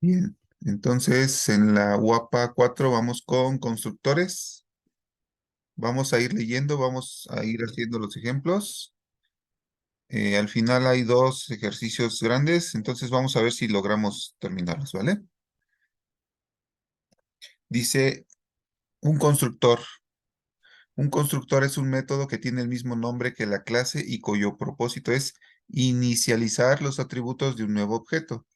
Bien, entonces en la UAPA 4 vamos con constructores. Vamos a ir leyendo, vamos a ir haciendo los ejemplos. Al final hay dos ejercicios grandes, entonces vamos a ver si logramos terminarlos, ¿vale? Dice un constructor. Un constructor es un método que tiene el mismo nombre que la clase y cuyo propósito es inicializar los atributos de un nuevo objeto.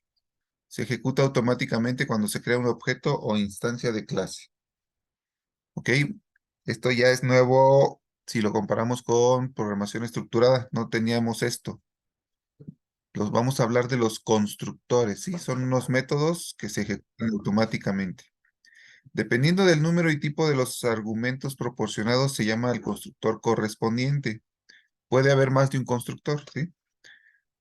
Se ejecuta automáticamente cuando se crea un objeto o instancia de clase. ¿Ok? Esto ya es nuevo si lo comparamos con programación estructurada. No teníamos esto. Los vamos a hablar de los constructores, ¿sí? Son unos métodos que se ejecutan automáticamente. Dependiendo del número y tipo de los argumentos proporcionados, se llama el constructor correspondiente. Puede haber más de un constructor, ¿sí?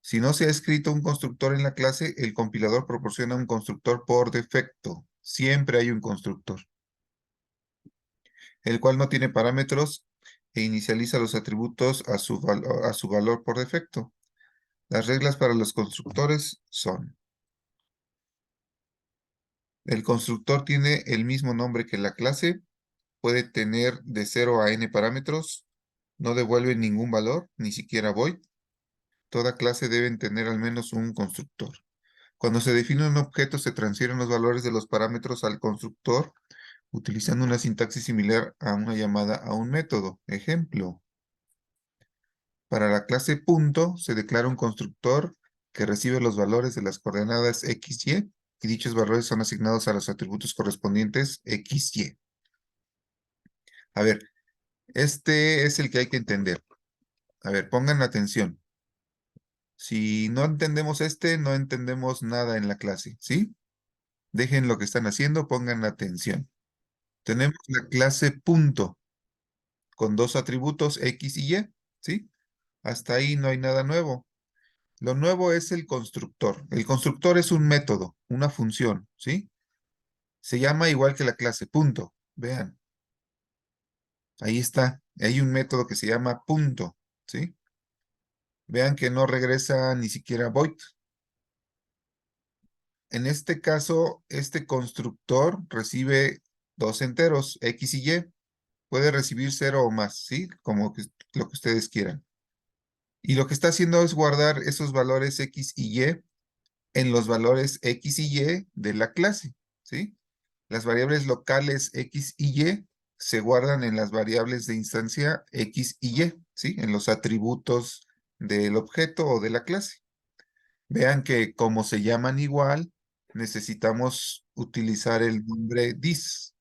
Si no se ha escrito un constructor en la clase, el compilador proporciona un constructor por defecto. Siempre hay un constructor, el cual no tiene parámetros e inicializa los atributos a su valor por defecto. Las reglas para los constructores son: el constructor tiene el mismo nombre que la clase, puede tener de 0 a n parámetros, no devuelve ningún valor, ni siquiera void. Toda clase debe tener al menos un constructor. Cuando se define un objeto, se transfieren los valores de los parámetros al constructor utilizando una sintaxis similar a una llamada a un método. Ejemplo: para la clase punto se declara un constructor que recibe los valores de las coordenadas x, y dichos valores son asignados a los atributos correspondientes x, y. A ver, este es el que hay que entender. A ver, pongan atención. Si no entendemos este, no entendemos nada en la clase, ¿sí? Dejen lo que están haciendo, pongan atención. Tenemos la clase punto con dos atributos x y y, ¿sí? Hasta ahí no hay nada nuevo. Lo nuevo es el constructor. El constructor es un método, una función, ¿sí? Se llama igual que la clase, punto. Vean, ahí está. Hay un método que se llama punto, ¿sí? Vean que no regresa ni siquiera void. En este caso, este constructor recibe dos enteros, x y y. Puede recibir 0 o más, ¿sí? Como lo que ustedes quieran. Y lo que está haciendo es guardar esos valores x y y en los valores x y y de la clase, ¿sí? Las variables locales x y y se guardan en las variables de instancia x y y, ¿sí? En los atributos del objeto o de la clase. Vean que como se llaman igual, necesitamos utilizar el nombre dis.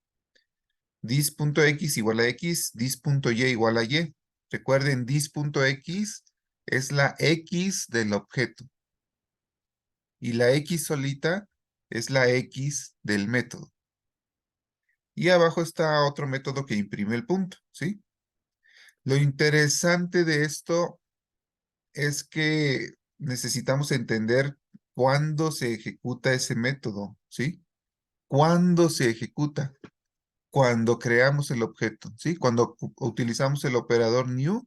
Dis.x igual a x, dis.y igual a y. Recuerden, dis.x es la x del objeto y la x solita es la x del método. Y abajo está otro método que imprime el punto, ¿sí? Lo interesante de esto es que necesitamos entender cuándo se ejecuta ese método, ¿sí? ¿Cuándo se ejecuta? Cuando creamos el objeto, ¿sí? Cuando utilizamos el operador new.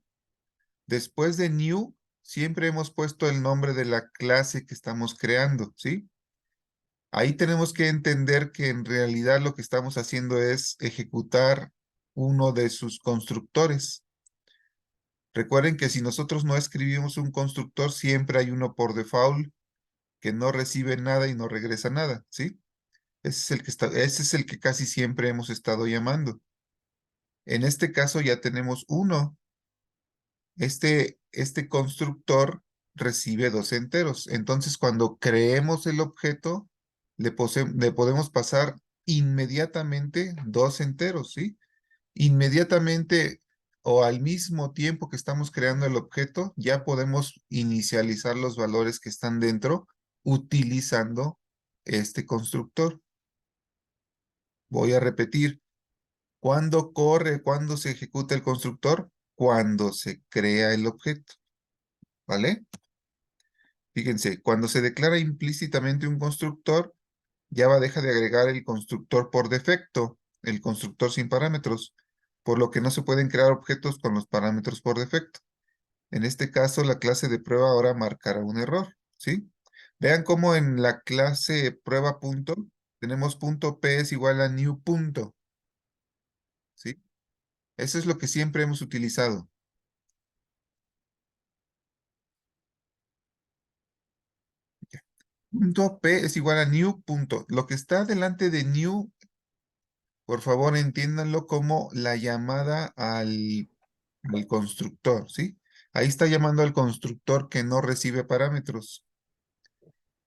Después de new, siempre hemos puesto el nombre de la clase que estamos creando, ¿sí? Ahí tenemos que entender que en realidad lo que estamos haciendo es ejecutar uno de sus constructores. Recuerden que si nosotros no escribimos un constructor, siempre hay uno por default que no recibe nada y no regresa nada, ¿sí? Ese es el que casi siempre hemos estado llamando. En este caso ya tenemos uno. Este constructor recibe dos enteros. Entonces, cuando creemos el objeto, le podemos pasar inmediatamente dos enteros, ¿sí? Inmediatamente o al mismo tiempo que estamos creando el objeto, ya podemos inicializar los valores que están dentro utilizando este constructor. Voy a repetir. ¿Cuándo corre? ¿Cuándo se ejecuta el constructor? Cuando se crea el objeto, ¿vale? Fíjense, cuando se declara implícitamente un constructor, Java deja de agregar el constructor por defecto, el constructor sin parámetros, por lo que no se pueden crear objetos con los parámetros por defecto. En este caso, la clase de prueba ahora marcará un error, ¿sí? Vean cómo en la clase prueba punto tenemos punto P es igual a new punto, ¿sí? Eso es lo que siempre hemos utilizado. Punto P es igual a new punto. Lo que está delante de new, por favor, entiéndanlo como la llamada al constructor, ¿sí? Ahí está llamando al constructor que no recibe parámetros.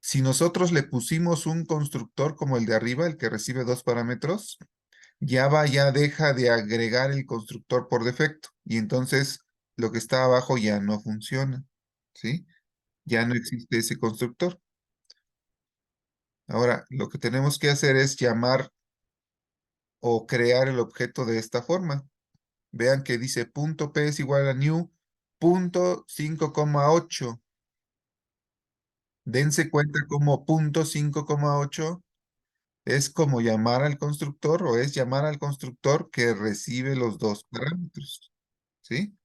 Si nosotros le pusimos un constructor como el de arriba, el que recibe dos parámetros, Java ya deja de agregar el constructor por defecto y entonces lo que está abajo ya no funciona, ¿sí? Ya no existe ese constructor. Ahora, lo que tenemos que hacer es llamar o crear el objeto de esta forma. Vean que dice punto .p es igual a new punto 5,8. Dense cuenta como punto 5,8 es como llamar al constructor o es llamar al constructor que recibe los dos parámetros, ¿sí?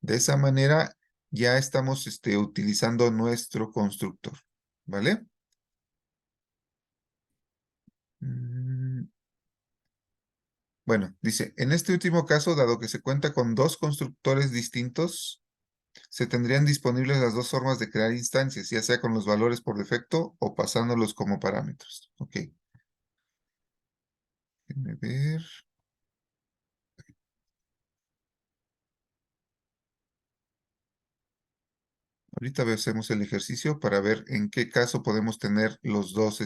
De esa manera ya estamos utilizando nuestro constructor, ¿vale? Mm, Bueno, dice, en este último caso, dado que se cuenta con dos constructores distintos, se tendrían disponibles las dos formas de crear instancias, ya sea con los valores por defecto o pasándolos como parámetros. Ok, déjenme ver. Ahorita hacemos el ejercicio para ver en qué caso podemos tener los dos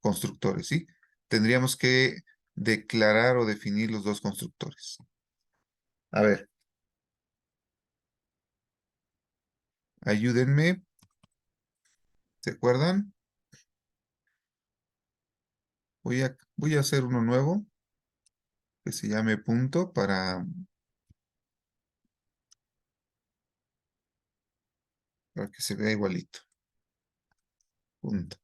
constructores, ¿sí? Tendríamos que declarar o definir los dos constructores. A ver, ayúdenme. ¿Se acuerdan? Voy a hacer uno nuevo que se llame punto para que se vea igualito. Punto.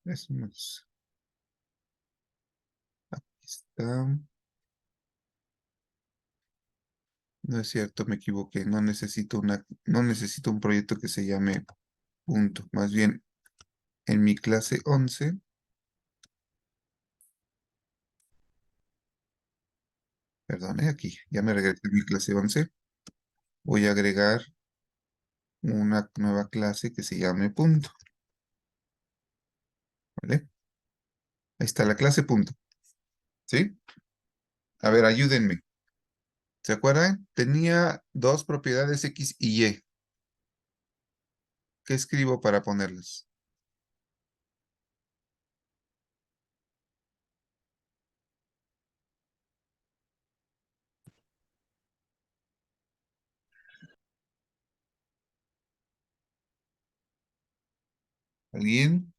Eso no es. Aquí está. No es cierto, me equivoqué. No necesito un proyecto que se llame punto. Más bien, en mi clase 11, perdón, aquí, ya me regresé a mi clase 11. Voy a agregar una nueva clase que se llame punto. ¿Vale? Ahí está la clase punto. ¿Sí? A ver, ayúdenme. ¿Se acuerdan? Tenía dos propiedades X y Y. ¿Qué escribo para ponerlas? ¿Alguien?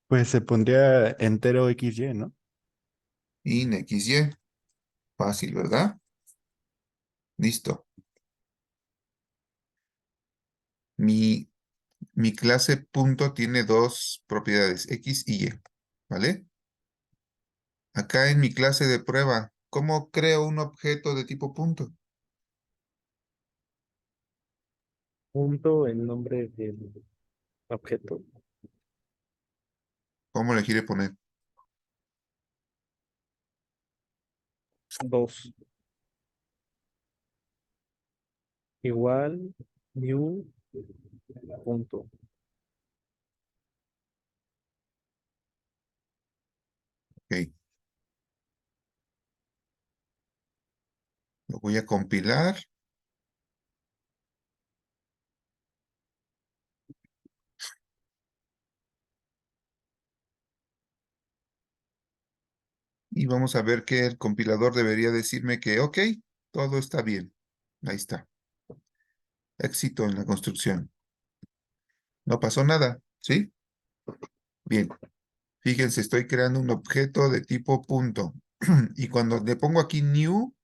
Pues se pondría entero XY, ¿no? In XY. Fácil, ¿verdad? Listo. Mi, mi clase punto tiene dos propiedades, X y Y. ¿Vale? Acá en mi clase de prueba, ¿cómo creo un objeto de tipo punto? Punto el nombre del objeto. ¿Cómo le quiere poner? Dos. Igual, new, punto. Ok. Lo voy a compilar y vamos a ver que el compilador debería decirme que, ok, todo está bien. Ahí está. Éxito en la construcción. No pasó nada, ¿sí? Bien. Fíjense, estoy creando un objeto de tipo punto. Y cuando le pongo aquí new,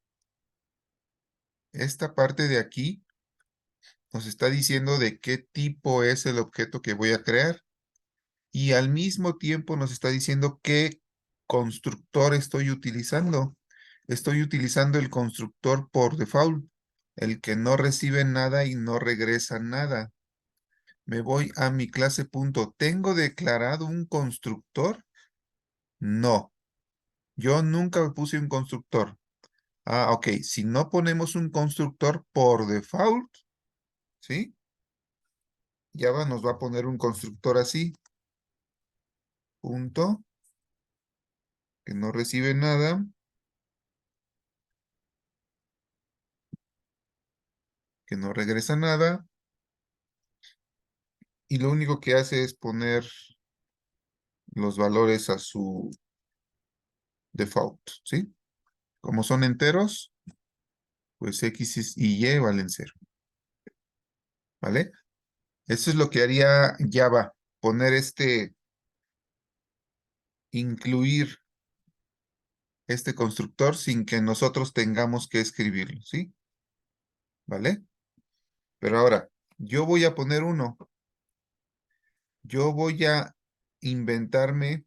esta parte de aquí nos está diciendo de qué tipo es el objeto que voy a crear. Y al mismo tiempo nos está diciendo qué constructor estoy utilizando. Estoy utilizando el constructor por default, el que no recibe nada y no regresa nada. Me voy a mi clase punto. ¿Tengo declarado un constructor? No, yo nunca puse un constructor. Ah, ok, si no ponemos un constructor por default, ¿sí? Java nos va a poner un constructor así, punto, que no recibe nada, que no regresa nada, y lo único que hace es poner los valores a su default, ¿sí? Como son enteros, pues X y Y valen 0, ¿vale? Eso es lo que haría Java, poner incluir este constructor sin que nosotros tengamos que escribirlo, ¿sí? ¿Vale? Pero ahora, yo voy a poner uno. Yo voy a inventarme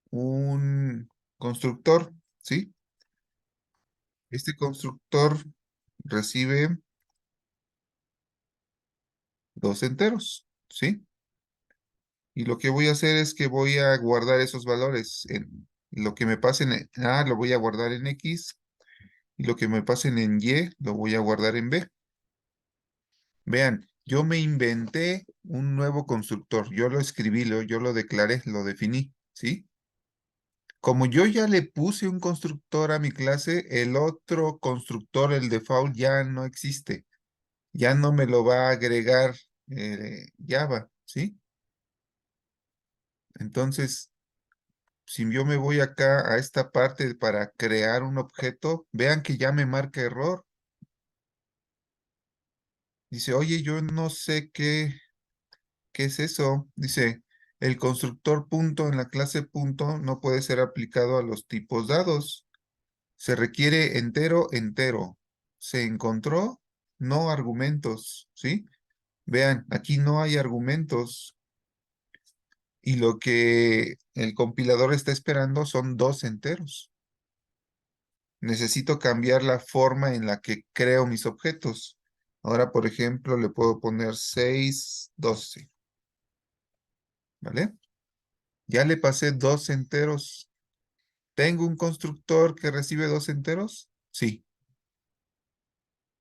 un constructor, ¿sí? Este constructor recibe 2 enteros, ¿sí? Y lo que voy a hacer es que voy a guardar esos valores. Lo que me pasen en A lo voy a guardar en X y lo que me pasen en Y lo voy a guardar en B. Vean, yo me inventé un nuevo constructor. Yo lo escribí, yo lo declaré, lo definí, ¿sí? Como yo ya le puse un constructor a mi clase, el otro constructor, el default, ya no existe. Ya no me lo va a agregar Java, ¿sí? Entonces, si yo me voy acá a esta parte para crear un objeto, vean que ya me marca error. Dice, oye, yo no sé qué es eso. Dice, el constructor punto en la clase punto no puede ser aplicado a los tipos dados. Se requiere entero, entero. Se encontró, no argumentos, ¿sí? Vean, aquí no hay argumentos y lo que el compilador está esperando son 2 enteros. Necesito cambiar la forma en la que creo mis objetos. Ahora, por ejemplo, le puedo poner 6, 12, ¿vale? Ya le pasé 2 enteros. ¿Tengo un constructor que recibe 2 enteros? Sí.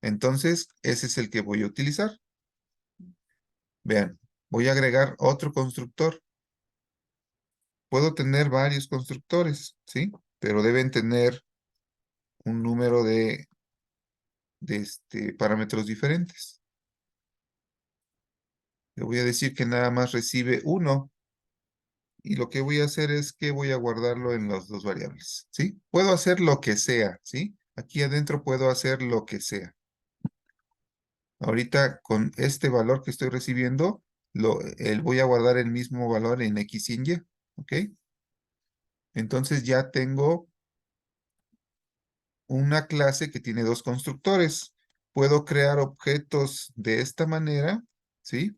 Entonces, ese es el que voy a utilizar. Vean, voy a agregar otro constructor. Puedo tener varios constructores, ¿sí? Pero deben tener un número de parámetros diferentes. Le voy a decir que nada más recibe 1. Y lo que voy a hacer es que voy a guardarlo en las dos variables, ¿sí? Puedo hacer lo que sea, ¿sí? Aquí adentro puedo hacer lo que sea. Ahorita con este valor que estoy recibiendo, voy a guardar el mismo valor en X y en Y, ¿ok? Entonces ya tengo una clase que tiene 2 constructores. Puedo crear objetos de esta manera, ¿sí?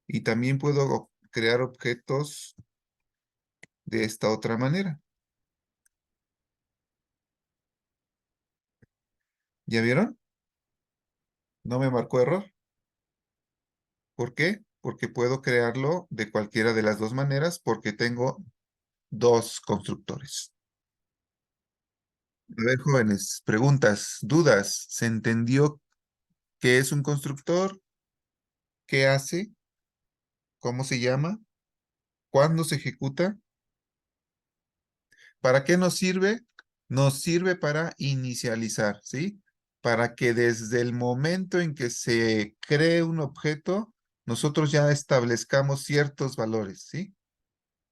Y también puedo crear objetos de esta otra manera. ¿Ya vieron? ¿No me marcó error? ¿Por qué? Porque puedo crearlo de cualquiera de las dos maneras porque tengo 2 constructores. A ver, jóvenes, preguntas, dudas. ¿Se entendió qué es un constructor? ¿Qué hace? ¿Cómo se llama? ¿Cuándo se ejecuta? ¿Para qué nos sirve? Nos sirve para inicializar, ¿sí? Para que desde el momento en que se cree un objeto, nosotros ya establezcamos ciertos valores, ¿sí?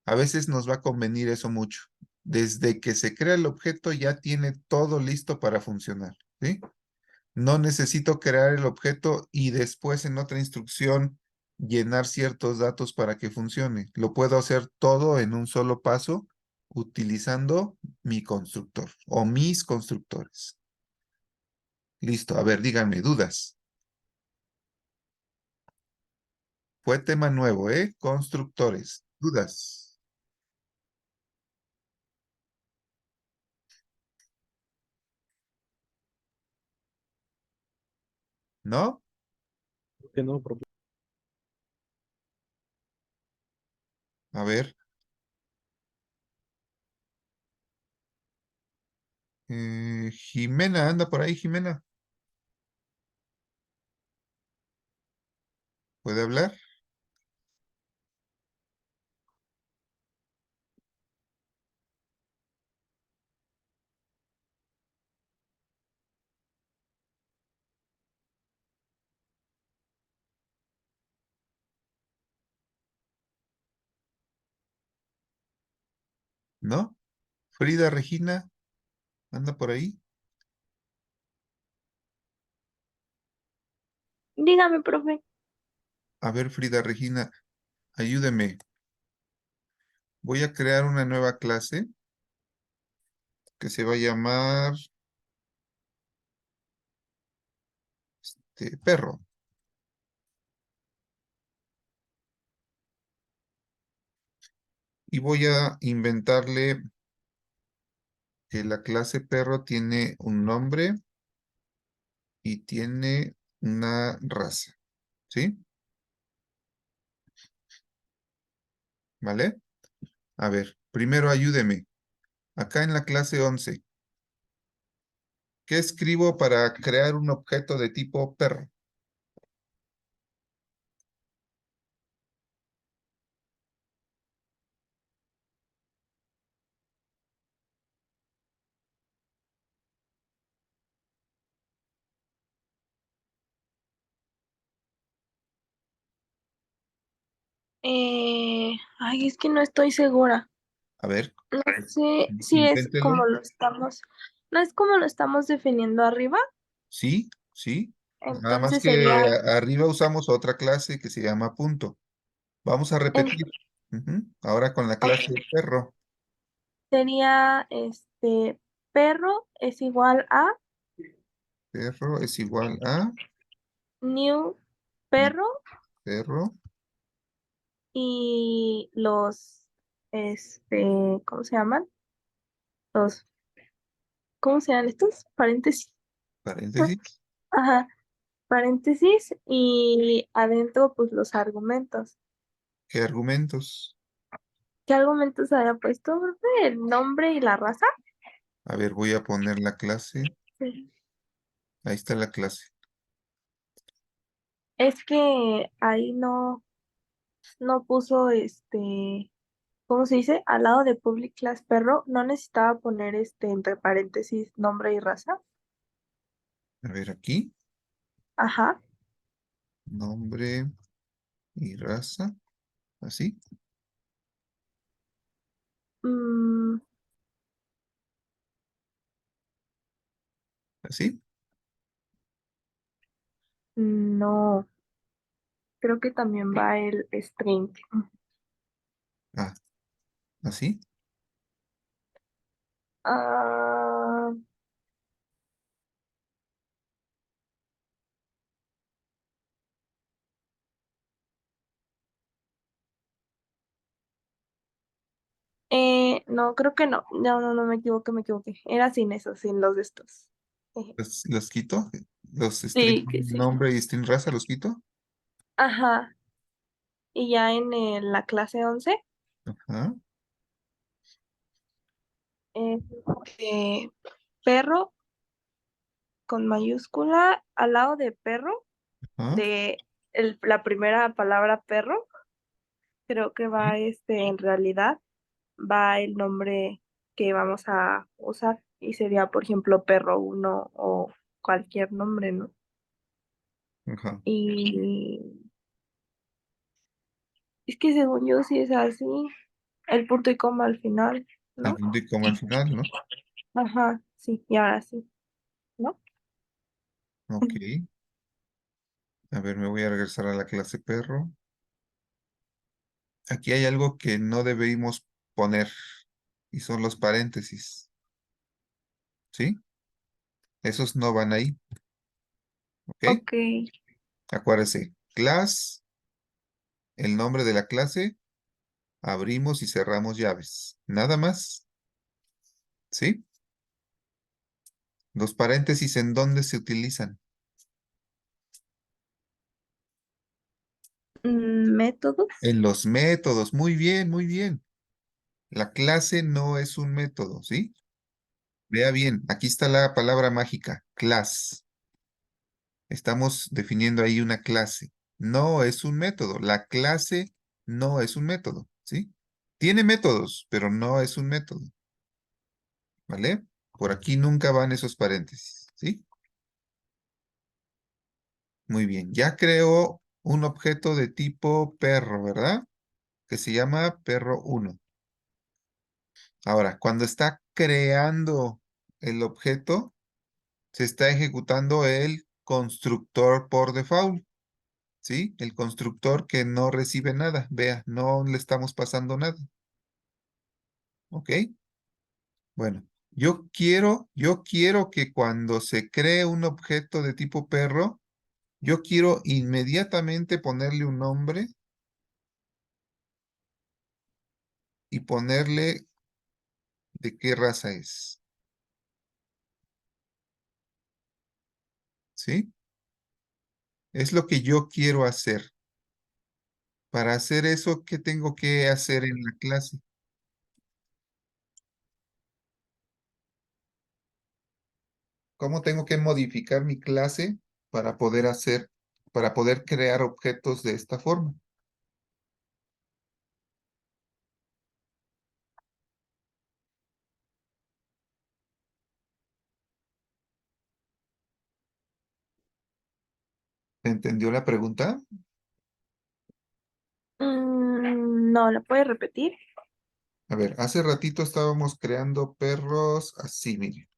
A veces nos va a convenir eso mucho. Desde que se crea el objeto ya tiene todo listo para funcionar, ¿sí? No necesito crear el objeto y después en otra instrucción llenar ciertos datos para que funcione. Lo puedo hacer todo en un solo paso utilizando mi constructor o mis constructores. Listo, a ver, díganme, dudas. Fue tema nuevo, ¿eh? Constructores. ¿Dudas? ¿No? Que no, profe. A ver. Jimena, anda por ahí, Jimena. ¿Puede hablar? ¿No? Frida Regina, anda por ahí. Dígame, profe. A ver, Frida Regina, ayúdeme. Voy a crear una nueva clase que se va a llamar perro. Y voy a inventarle que la clase perro tiene un nombre y tiene una raza. ¿Sí? ¿Vale? A ver, primero ayúdeme. Acá en la clase 11, ¿qué escribo para crear un objeto de tipo perro? Ay, es que no estoy segura. A ver, No sé si es inténtelo. como lo estamos, no es como lo estamos definiendo arriba, Sí, sí. Nada más entonces que sería, arriba usamos otra clase que se llama punto. Vamos a en- repetir. Ujú. Ahora con la clase perro. sería perro es igual a Perro es igual a new perro perro. y ¿cómo se llaman? Los, ¿cómo se llaman estos? Paréntesis. Paréntesis. Ajá, paréntesis y adentro pues los argumentos. ¿Qué argumentos? ¿Qué argumentos había puesto, profe? ¿El nombre y la raza? A ver, voy a poner la clase. Sí. Ahí está la clase. Es que ahí no puso ¿cómo se dice? Al lado de public class perro, no necesitaba poner entre paréntesis nombre y raza. A ver, aquí. Ajá. Nombre y raza. Así. Mm, Así. no, creo que también va el string. Ah, así. Ah, no, creo que no. No, me equivoqué, me equivoqué. Era sin eso, sin los de estos. Los quito. Los string Sí, que sí. nombre y string raza los quito. Ajá. Y ya en la clase 11 Ajá. es perro con mayúscula al lado de perro, Ajá. de la primera palabra perro, creo que va en realidad, va el nombre que vamos a usar y sería, por ejemplo, perro uno o cualquier nombre, ¿no? Ajá. Y es que según yo sí es así, el punto y coma al final, El ¿no? punto y coma al final, ¿no? Ajá, sí, y ahora sí, ¿no? Ok. A ver, me voy a regresar a la clase perro. Aquí hay algo que no debemos poner y son los paréntesis. ¿Sí? Esos no van ahí. ¿Ok? Ok, Acuérdese. Class el nombre de la clase, abrimos y cerramos llaves. Nada más. ¿Sí? Los paréntesis, ¿en dónde se utilizan? Métodos. En los métodos. Muy bien, muy bien. La clase no es un método, ¿sí? Vea bien, aquí está la palabra mágica, class. Estamos definiendo ahí una clase. No es un método. La clase no es un método, ¿sí? Tiene métodos, pero no es un método, ¿vale? Por aquí nunca van esos paréntesis, ¿sí? Muy bien, ya creo un objeto de tipo perro, ¿verdad? Que se llama perro 1. Ahora, cuando está creando el objeto, se está ejecutando el constructor por default, ¿sí? El constructor que no recibe nada. Vea, no le estamos pasando nada. ¿Ok? Bueno, yo quiero que cuando se cree un objeto de tipo perro, yo quiero inmediatamente ponerle un nombre y ponerle de qué raza es. ¿Sí? Es lo que yo quiero hacer. Para hacer eso, ¿qué tengo que hacer en la clase? ¿Cómo tengo que modificar mi clase para poder crear objetos de esta forma? ¿Entendió la pregunta? No, ¿lo puedes repetir? A ver, hace ratito estábamos creando perros así, mire,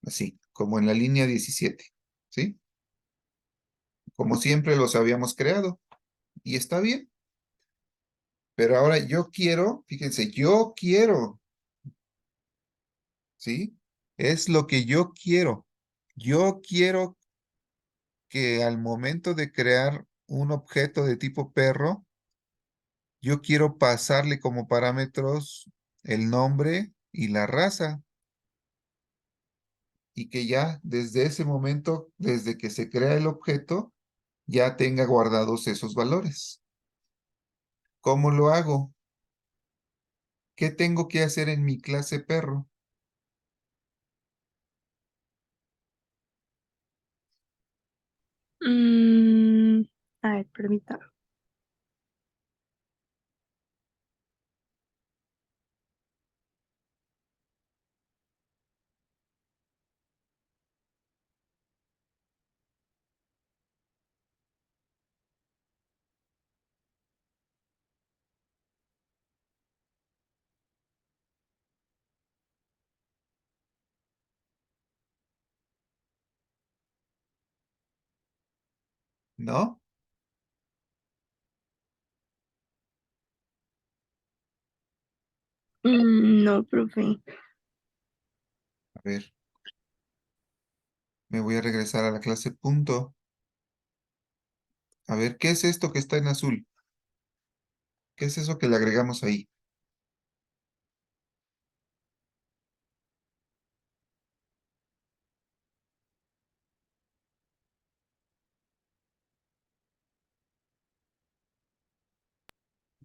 así, como en la línea 17, ¿sí? Como siempre los habíamos creado, y está bien, pero ahora yo quiero, fíjense, yo quiero, ¿sí? Es lo que yo quiero. Yo quiero que al momento de crear un objeto de tipo perro, yo quiero pasarle como parámetros el nombre y la raza, y que ya desde ese momento, desde que se crea el objeto, ya tenga guardados esos valores. ¿Cómo lo hago? ¿Qué tengo que hacer en mi clase perro? Mm, a ver, permítame. ¿No? No, profe. A ver, me voy a regresar a la clase punto. A ver, ¿qué es esto que está en azul? ¿Qué es eso que le agregamos ahí?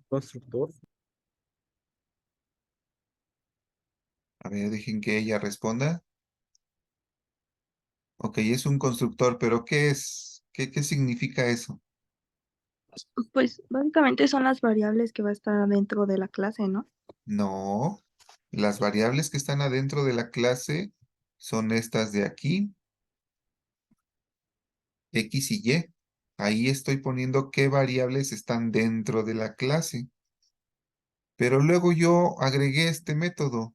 Constructor. A ver, dejen que ella responda. Ok, es un constructor, pero ¿qué es? ¿Qué significa eso? Pues básicamente son las variables que va a estar dentro de la clase, ¿no? No, las variables que están adentro de la clase son estas de aquí, X y Y. Ahí estoy poniendo qué variables están dentro de la clase. Pero luego yo agregué este método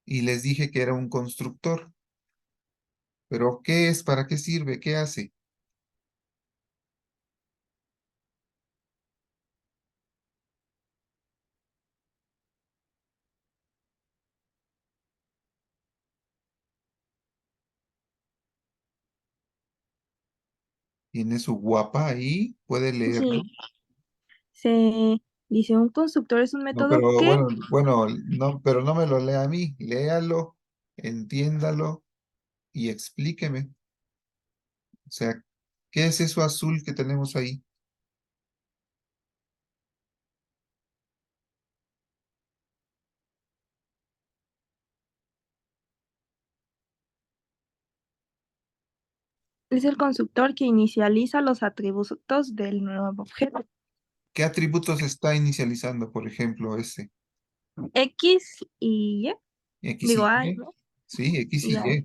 y les dije que era un constructor. Pero ¿qué es? ¿Para qué sirve? ¿Qué hace? Tiene su guapa ahí, puede leerlo. Sí. Se dice, un constructor es un No, método pero que bueno, no, pero no me lo lea a mí, léalo, entiéndalo y explíqueme. O sea, ¿qué es eso azul que tenemos ahí? es el constructor que inicializa los atributos del nuevo objeto. ¿Qué atributos está inicializando, por ejemplo, ese? X y Y, X digo, y A, Y. ¿no? Sí, X Y y A, Y.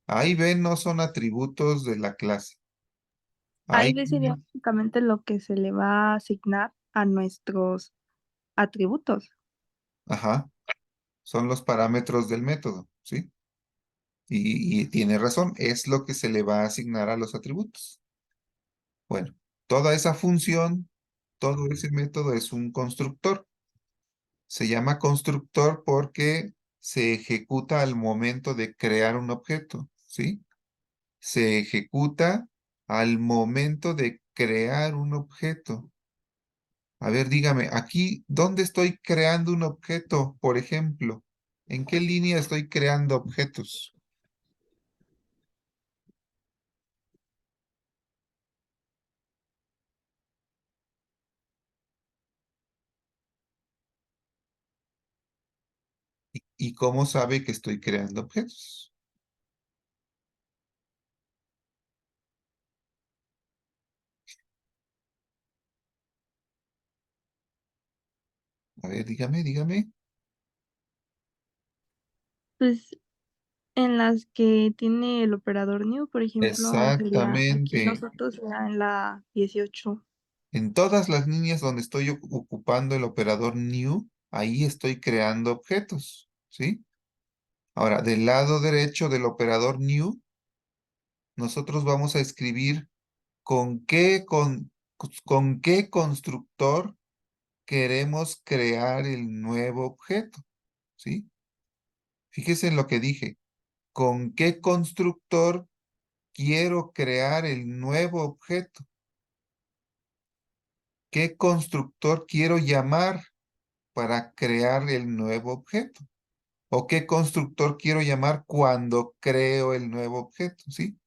A y B no son atributos de la clase. A A y y B sería básicamente lo que se le va a asignar a nuestros atributos. ajá, son los parámetros del método, ¿sí? Y tiene razón, es lo que se le va a asignar a los atributos. Bueno, toda esa función, todo ese método es un constructor. Se llama constructor porque se ejecuta al momento de crear un objeto, ¿sí? Se ejecuta al momento de crear un objeto. A ver, dígame, aquí, ¿dónde estoy creando un objeto, por ejemplo? ¿En qué línea estoy creando objetos? ¿Y cómo sabe que estoy creando objetos? A ver, dígame. Pues en las que tiene el operador new, por ejemplo, sería aquí Exactamente. nosotros sería en la 18. En todas las líneas donde estoy ocupando el operador new, ahí estoy creando objetos, ¿sí? Ahora, del lado derecho del operador new, nosotros vamos a escribir con qué constructor queremos crear el nuevo objeto, ¿sí? Fíjese en lo que dije. ¿Con qué constructor quiero crear el nuevo objeto? ¿Qué constructor quiero llamar para crear el nuevo objeto? ¿O qué constructor quiero llamar cuando creo el nuevo objeto? ¿Sí?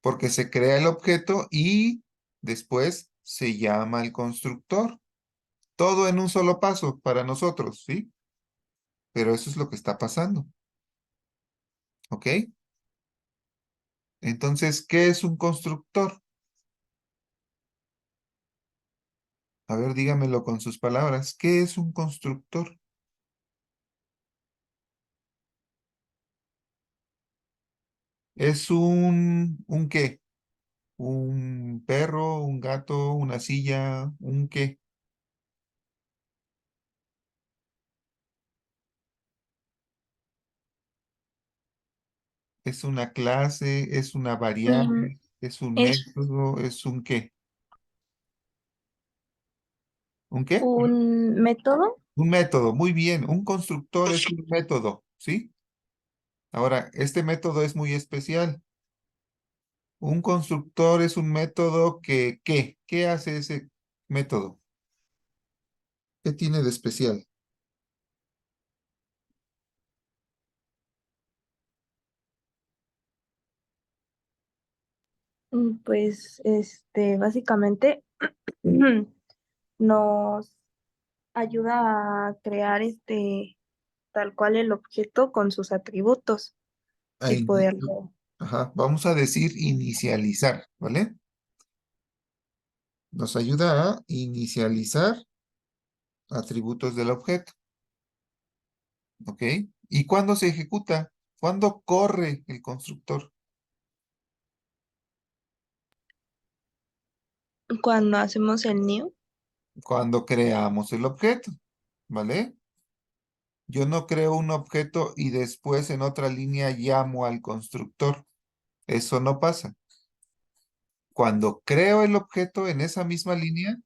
Porque se crea el objeto y después se llama el constructor. Todo en un solo paso para nosotros, ¿sí? Pero eso es lo que está pasando, ¿ok? Entonces, ¿qué es un constructor? A ver, dígamelo con sus palabras. ¿Qué es un constructor? ¿Es un qué? ¿Un perro, un gato, una silla, un qué? ¿Es una clase? ¿Es una Mm, variable? ¿Es un es método? ¿Es un qué? ¿Un qué? un método. Un método, muy bien. Un constructor es un método, ¿sí? Ahora, este método es muy especial. Un constructor es un método que, ¿qué? ¿Qué hace ese método? ¿Qué tiene de especial? Pues básicamente nos ayuda a crear tal cual el objeto con sus atributos A y ini- poderlo. Ajá, vamos a decir inicializar, ¿vale? Nos ayuda a inicializar atributos del objeto, ¿ok? ¿Y cuándo se ejecuta? ¿Cuándo corre el constructor? Cuando hacemos el new, Cuando creamos el objeto, ¿vale? Yo no creo un objeto y después en otra línea llamo al constructor. Eso no pasa. Cuando creo el objeto en esa misma línea,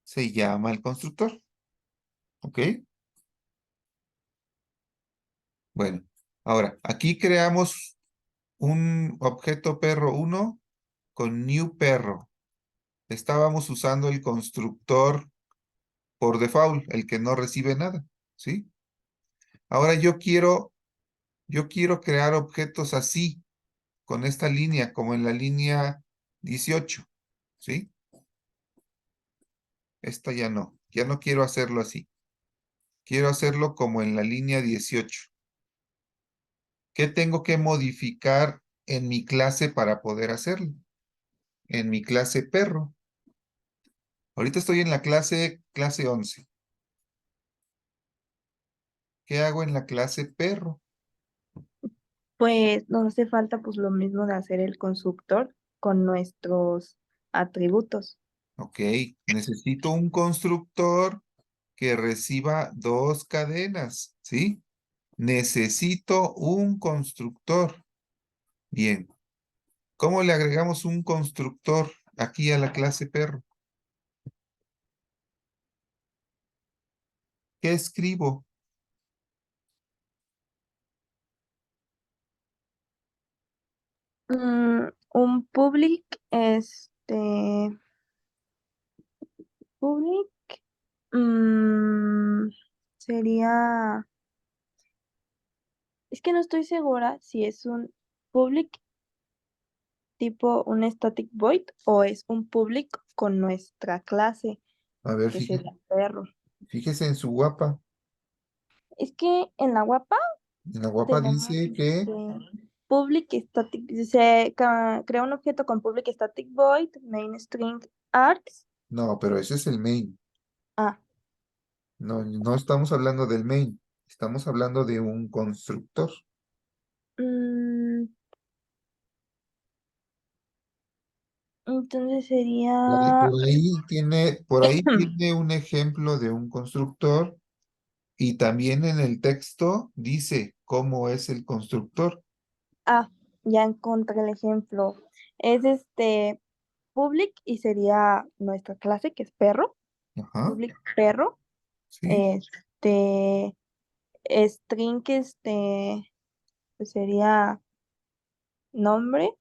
se llama el constructor, ¿ok? Bueno, ahora, aquí creamos un objeto perro 1 con new perro. estábamos usando el constructor por default, el que no recibe nada, ¿sí? Ahora yo quiero crear objetos así, con esta línea, como en la línea 18, ¿sí? Esta ya no quiero hacerlo así. Quiero hacerlo como en la línea 18. ¿Qué tengo que modificar en mi clase para poder hacerlo? En mi clase perro. Ahorita estoy en la clase 11. ¿Qué hago en la clase perro? Pues nos hace falta pues lo mismo de hacer el constructor con nuestros atributos. Ok, necesito un constructor que reciba dos cadenas, ¿sí? Necesito un constructor. Bien, ¿cómo le agregamos un constructor aquí a la clase perro? ¿Qué escribo? Un public, mm, sería, es que no estoy segura si es un public tipo un static void o es un public con nuestra clase, A ver, que sería perro. fíjese en su guapa. Es que en la guapa En la guapa tenemos dice que, public static, crea un objeto con public static void, main string args. no, pero ese es el main. Ah, No, no estamos hablando del main. Estamos hablando de un constructor. mm, entonces Por sería por ahí tiene un ejemplo de un constructor y también en el texto dice cómo es el constructor. ah, ya encontré el ejemplo. Es public y sería nuestra clase que es perro, Ajá, public perro, sí. este string pues sería nombre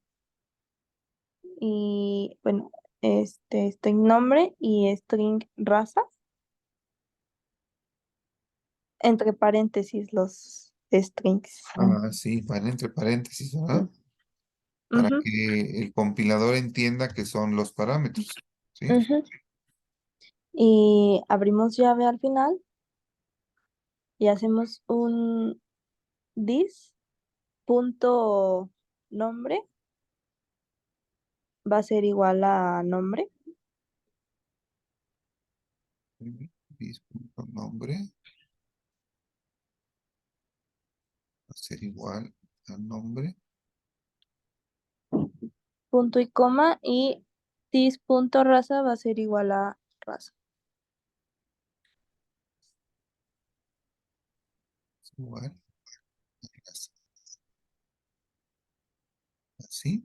y bueno, string nombre y string raza, entre paréntesis los strings. Ah, sí, van entre paréntesis, ¿verdad? Para Ujú, que el compilador entienda que son los parámetros, ¿sí? ujú. Y abrimos llave al final y hacemos un this punto nombre va a ser igual a nombre. Nombre va a ser igual a nombre. Punto y coma y this punto raza va a ser igual a raza. Es igual así.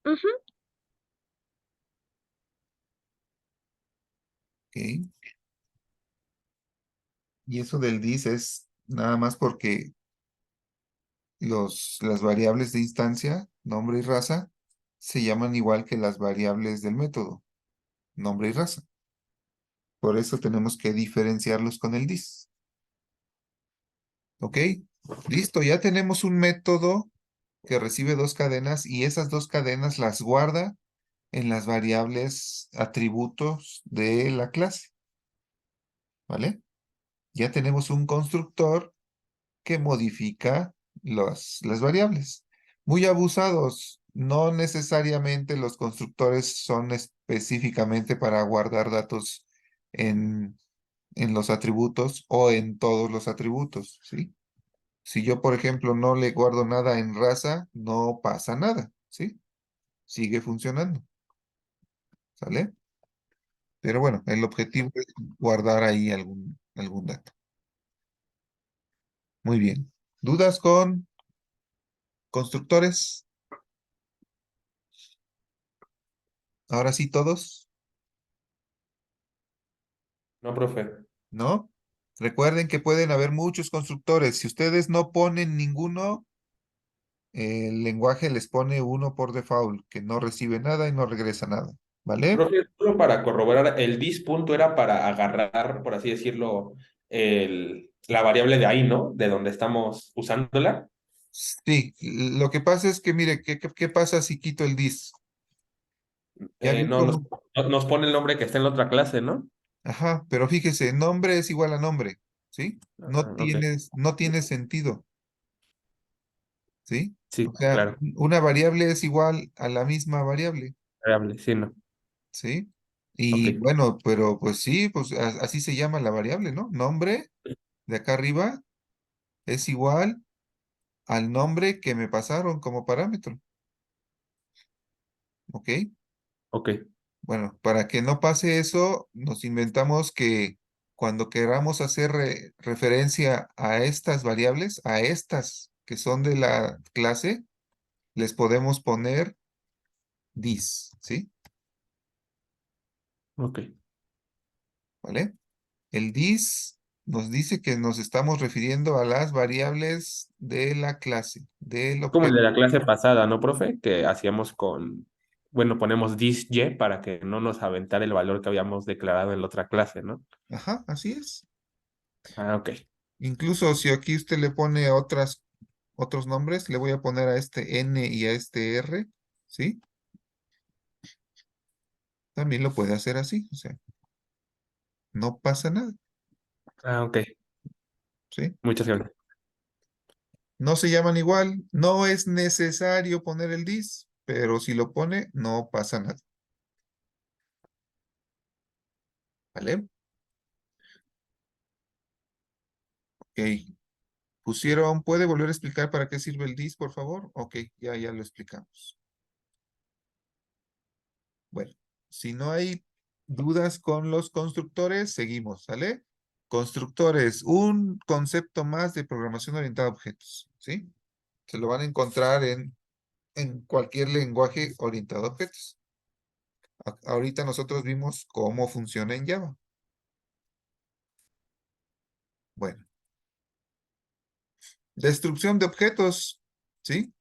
Ujú. Ok. Y eso del dis es nada más porque las variables de instancia, nombre y raza, se llaman igual que las variables del método, nombre y raza. Por eso tenemos que diferenciarlos con el dis. ¿Ok? Listo, ya tenemos un método que recibe dos cadenas y esas dos cadenas las guarda en las variables atributos de la clase. ¿Vale? Ya tenemos un constructor que modifica las variables. Muy abusados. No necesariamente los constructores son específicamente para guardar datos en, en los atributos o en todos los atributos, ¿sí? Si yo, por ejemplo, no le guardo nada en raza, no pasa nada, ¿sí? Sigue funcionando, ¿sale? Pero bueno, el objetivo es guardar ahí algún dato. Muy bien. ¿Dudas con constructores? Ahora sí, todos, No, profe. ¿no? Recuerden que pueden haber muchos constructores. Si ustedes no ponen ninguno, el lenguaje les pone 1 por default, que no recibe nada y no regresa nada, ¿vale? Profe, solo para corroborar, el dispunto era para agarrar, por así decirlo, la variable de ahí, ¿no? De donde estamos usándola. Sí, lo que pasa es que, mire, ¿qué pasa si quito el dis? ¿Ya vio No, cómo? nos pone el nombre que está en la otra clase, ¿no? Ajá, pero fíjese, nombre es igual a nombre, ¿sí? Ok, No tiene sentido, ¿sí? sí, O sea, claro. una variable es igual a la misma variable, Variable, sí, no. ¿sí? Ok. Y bueno, pero pues sí, pues así se llama la variable, ¿no? Nombre de acá arriba es igual al nombre que me pasaron como parámetro, ¿ok? Ok. Bueno, para que no pase eso, nos inventamos que cuando queramos hacer referencia a estas variables, a estas que son de la clase, les podemos poner this, ¿sí? Ok. ¿Vale? El this nos dice que nos estamos refiriendo a las variables de la clase, del Como el objeto. de la clase pasada, ¿no, profe? Que hacíamos bueno, ponemos this y para que no nos aventara el valor que habíamos declarado en la otra clase, ¿no? Ajá, así es. Ah, ok. Incluso si aquí usted le pone otros nombres, le voy a poner a este N y a este R, ¿sí? También lo puede hacer así, o sea, no pasa nada, Ah, ok. ¿sí? Muchas gracias. No se llaman igual, no es necesario poner el this, pero si lo pone, no pasa nada, ¿vale? Ok, pusieron, ¿puede volver a explicar para qué sirve el this, por favor? Ok, ya lo explicamos. Bueno, si no hay dudas con los constructores, seguimos, ¿sale? Constructores, un concepto más de programación orientada a objetos, ¿sí? Se lo van a encontrar en cualquier lenguaje orientado a objetos. Ahorita nosotros vimos cómo funciona en Java. Bueno, destrucción de objetos, ¿sí?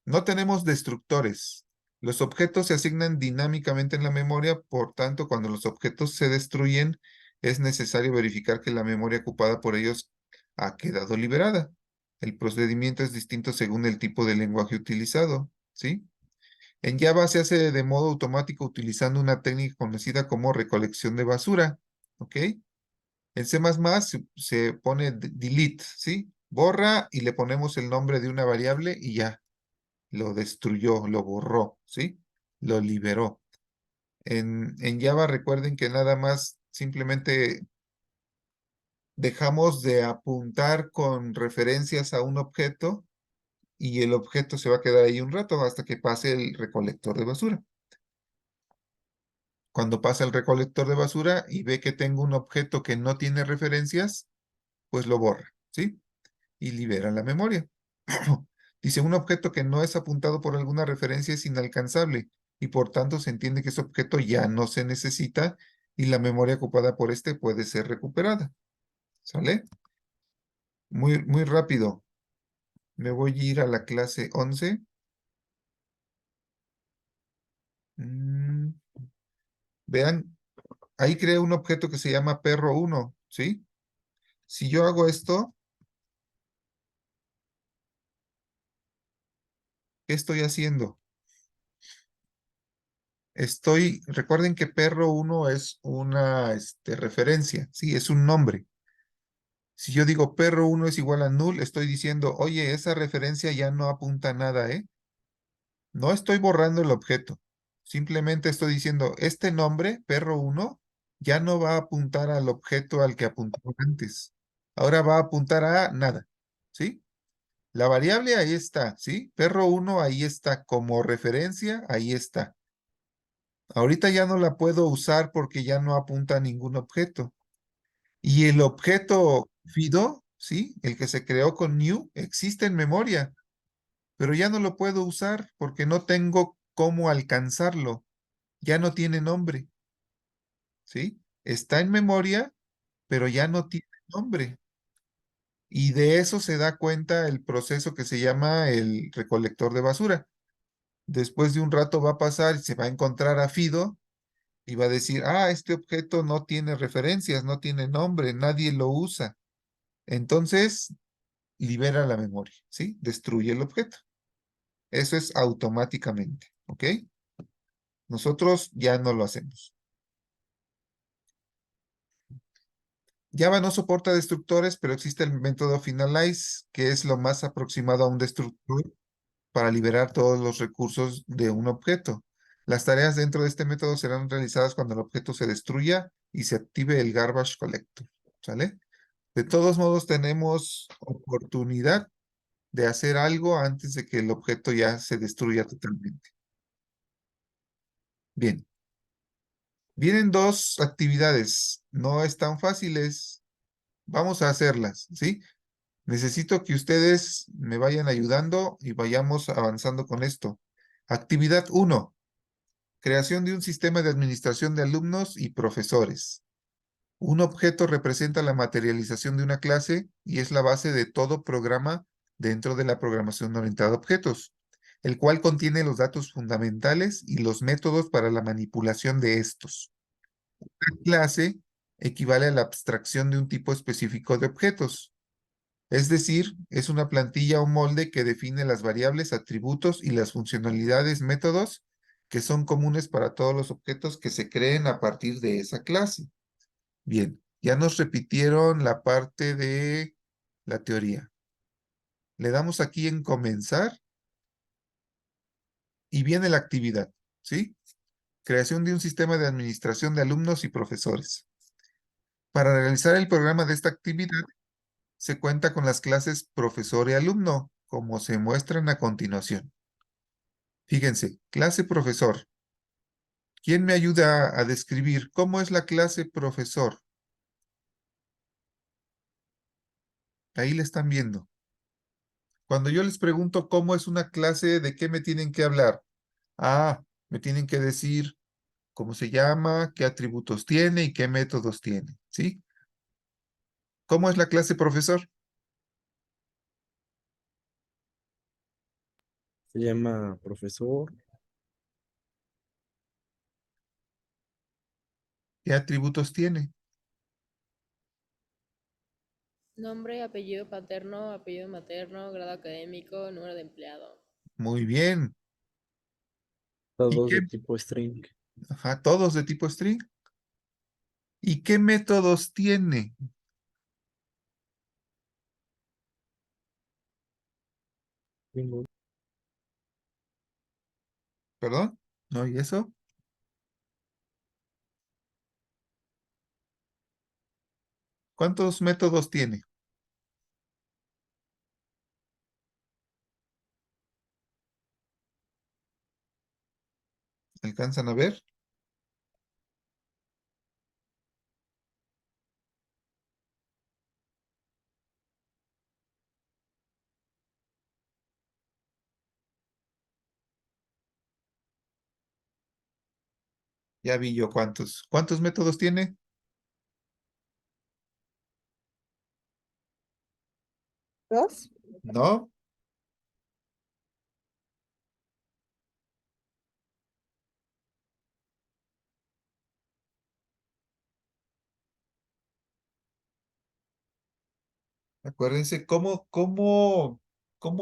No tenemos destructores. Los objetos se asignan dinámicamente en la memoria, por tanto, cuando los objetos se destruyen, es necesario verificar que la memoria ocupada por ellos ha quedado liberada. El procedimiento es distinto según el tipo de lenguaje utilizado, ¿sí? En Java se hace de modo automático utilizando una técnica conocida como recolección de basura, ¿ok? En C++ se pone delete, ¿sí? Borra y le ponemos el nombre de una variable y ya, lo destruyó, lo borró, ¿sí? Lo liberó. En Java recuerden que nada más simplemente dejamos de apuntar con referencias a un objeto y el objeto se va a quedar ahí un rato hasta que pase el recolector de basura. Cuando pasa el recolector de basura y ve que tengo un objeto que no tiene referencias, pues lo borra, ¿sí? Y libera la memoria. Dice, un objeto que no es apuntado por alguna referencia es inalcanzable y por tanto se entiende que ese objeto ya no se necesita y la memoria ocupada por este puede ser recuperada. ¿Sale? Muy rápido. Me voy a ir a la clase 11. Mm, vean, ahí creé un objeto que se llama perro1, ¿sí? Si yo hago esto, ¿qué estoy haciendo? Recuerden que perro1 es una referencia, ¿sí? Es un nombre. Si yo digo perro1 es igual a null, estoy diciendo, oye, esa referencia ya no apunta a nada, ¿eh? No estoy borrando el objeto. Simplemente estoy diciendo, este nombre, perro1, ya no va a apuntar al objeto al que apuntó antes. Ahora va a apuntar a nada, ¿sí? La variable ahí está, ¿sí? Perro1 ahí está como referencia, ahí está. Ahorita ya no la puedo usar porque ya no apunta a ningún objeto. Y el objeto Fido, ¿sí? El que se creó con new, existe en memoria, pero ya no lo puedo usar porque no tengo cómo alcanzarlo. Ya no tiene nombre, ¿sí? Está en memoria, pero ya no tiene nombre. Y de eso se da cuenta el proceso que se llama el recolector de basura. Después de un rato va a pasar y se va a encontrar a Fido y va a decir, ah, este objeto no tiene referencias, no tiene nombre, nadie lo usa. Entonces, libera la memoria, ¿sí? Destruye el objeto. Eso es automáticamente, ¿ok? Nosotros ya no lo hacemos. Java no soporta destructores, pero existe el método finalize, que es lo más aproximado a un destructor para liberar todos los recursos de un objeto. Las tareas dentro de este método serán realizadas cuando el objeto se destruya y se active el garbage collector, ¿sale? De todos modos, tenemos oportunidad de hacer algo antes de que el objeto ya se destruya totalmente. Bien. Vienen dos actividades. No están fáciles. Vamos a hacerlas, ¿sí? Necesito que ustedes me vayan ayudando y vayamos avanzando con esto. Actividad 1. Creación de un sistema de administración de alumnos y profesores. Un objeto representa la materialización de una clase y es la base de todo programa dentro de la programación orientada a objetos, el cual contiene los datos fundamentales y los métodos para la manipulación de estos. Una clase equivale a la abstracción de un tipo específico de objetos. Es decir, es una plantilla o molde que define las variables, atributos y las funcionalidades, métodos que son comunes para todos los objetos que se creen a partir de esa clase. Bien, ya nos repitieron la parte de la teoría. Le damos aquí en comenzar y viene la actividad, ¿sí? Creación de un sistema de administración de alumnos y profesores. Para realizar el programa de esta actividad, se cuenta con las clases profesor y alumno, como se muestran a continuación. Fíjense, clase profesor. ¿Quién me ayuda a describir cómo es la clase profesor? Ahí le están viendo. Cuando yo les pregunto cómo es una clase, ¿de qué me tienen que hablar? Ah, me tienen que decir cómo se llama, qué atributos tiene y qué métodos tiene, ¿sí? ¿Cómo es la clase profesor? Se llama profesor, ¿Qué atributos tiene? Nombre, apellido paterno, apellido materno, grado académico, número de empleado. Muy bien. ¿Y todos qué? de tipo string. Ajá, todos de tipo string. ¿Y qué métodos tiene? Tengo ¿Perdón? ¿No? ¿Y eso? ¿Cuántos métodos tiene? ¿Alcanzan a ver? Ya vi yo cuántos. ¿Cuántos métodos tiene? ¿Dos? ¿No? Acuérdense, ¿cómo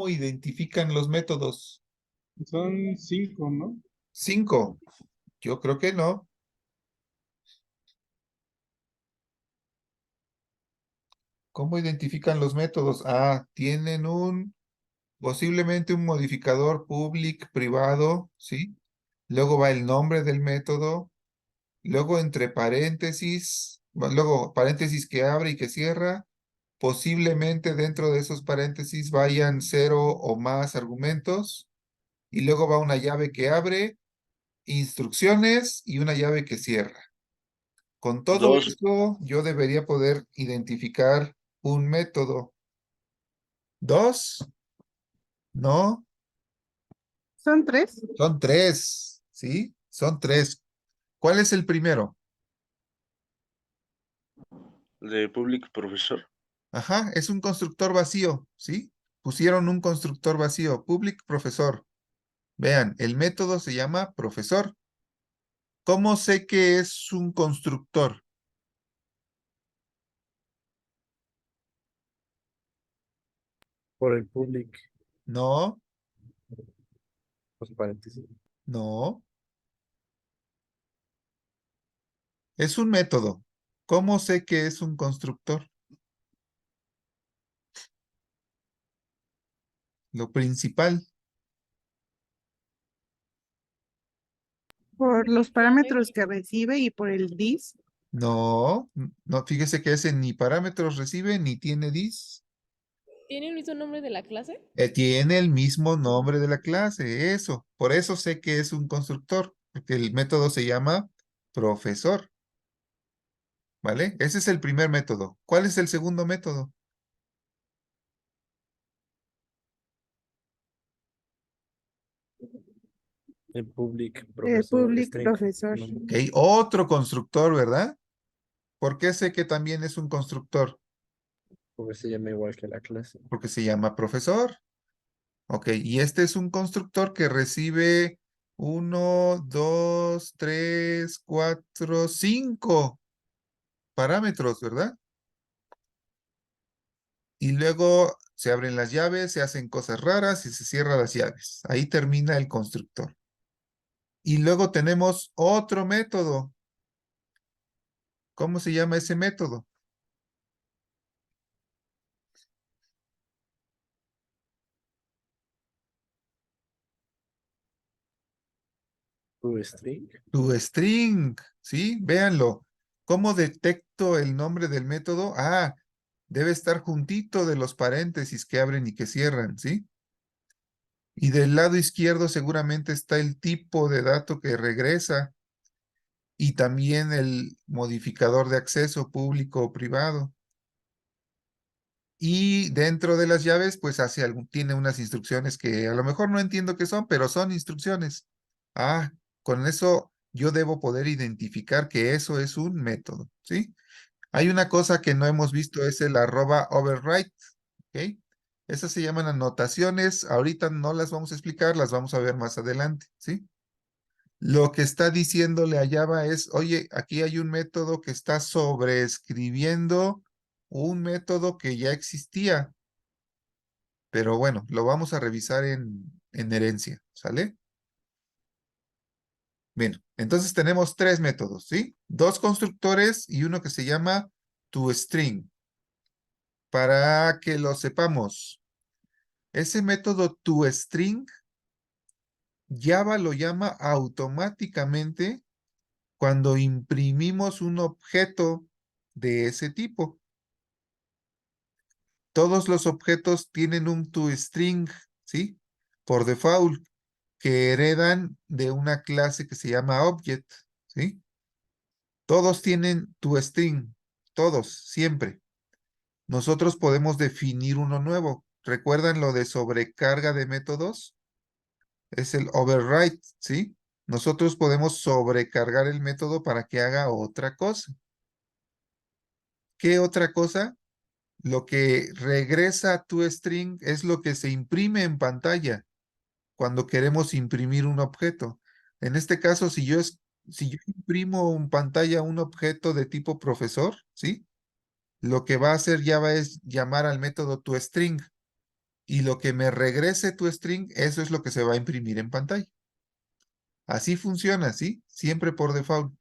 identifican los métodos? Son 5, ¿no? 5. Yo creo que no. ¿Cómo identifican los métodos? Ah, tienen posiblemente un modificador public privado, ¿sí? Luego va el nombre del método, luego entre paréntesis, luego paréntesis que abre y que cierra, posiblemente dentro de esos paréntesis vayan 0 o más argumentos, y luego va una llave que abre, instrucciones y una llave que cierra. Con todo esto, yo debería poder identificar un método. ¿Dos? ¿No? Son 3. Son 3, ¿sí? Son 3. ¿Cuál es el primero? De public profesor. Ajá, es un constructor vacío, ¿sí? Pusieron un constructor vacío, public profesor. Vean, el método se llama profesor. ¿Cómo sé que es un constructor? Por el public, No, los paréntesis. no. Es un método. ¿Cómo sé que es un constructor? Lo principal. Por los parámetros que recibe y por el dis. No, no, fíjese que ese ni parámetros recibe ni tiene dis. ¿Tiene el mismo nombre de la clase? Tiene el mismo nombre de la clase, eso. Por eso sé que es un constructor, porque el método se llama profesor, ¿vale? Ese es el primer método. ¿Cuál es el segundo método? El public, El profesor, public string. profesor. No, Ok, otro constructor, ¿verdad? ¿Por qué sé que también es un constructor? porque se llama igual que la clase. Porque se llama profesor. Ok, y este es un constructor que recibe uno, dos, tres, cuatro, cinco parámetros, ¿verdad? Y luego se abren las llaves, se hacen cosas raras y se cierran las llaves. Ahí termina el constructor. Y luego tenemos otro método. ¿Cómo se llama ese método? String. ToString, ¿sí? Véanlo. ¿Cómo detecto el nombre del método? Ah, debe estar juntito de los paréntesis que abren y que cierran, ¿sí? Y del lado izquierdo seguramente está el tipo de dato que regresa y también el modificador de acceso público o privado. Y dentro de las llaves, pues tiene unas instrucciones que a lo mejor no entiendo qué son, pero son instrucciones. Ah, con eso yo debo poder identificar que eso es un método, ¿sí? Hay una cosa que no hemos visto, es el @override, ¿ok? Esas se llaman anotaciones, ahorita no las vamos a explicar, las vamos a ver más adelante, ¿sí? Lo que está diciéndole a Java es, oye, aquí hay un método que está sobreescribiendo un método que ya existía, pero bueno, lo vamos a revisar en herencia, ¿sale? Bien, entonces tenemos tres métodos, ¿sí? Dos constructores y uno que se llama toString. Para que lo sepamos, ese método toString, Java lo llama automáticamente cuando imprimimos un objeto de ese tipo. Todos los objetos tienen un toString, ¿sí? Por default, que heredan de una clase que se llama object, ¿sí? Todos tienen toString, todos, siempre. Nosotros podemos definir uno nuevo. ¿Recuerdan lo de sobrecarga de métodos? Es el override, ¿sí? Nosotros podemos sobrecargar el método para que haga otra cosa. ¿Qué otra cosa? Lo que regresa a toString es lo que se imprime en pantalla cuando queremos imprimir un objeto. En este caso, si yo imprimo en pantalla un objeto de tipo profesor, ¿sí? Lo que va a hacer Java es llamar al método toString y lo que me regrese toString, eso es lo que se va a imprimir en pantalla. Así funciona, ¿sí? Siempre por default.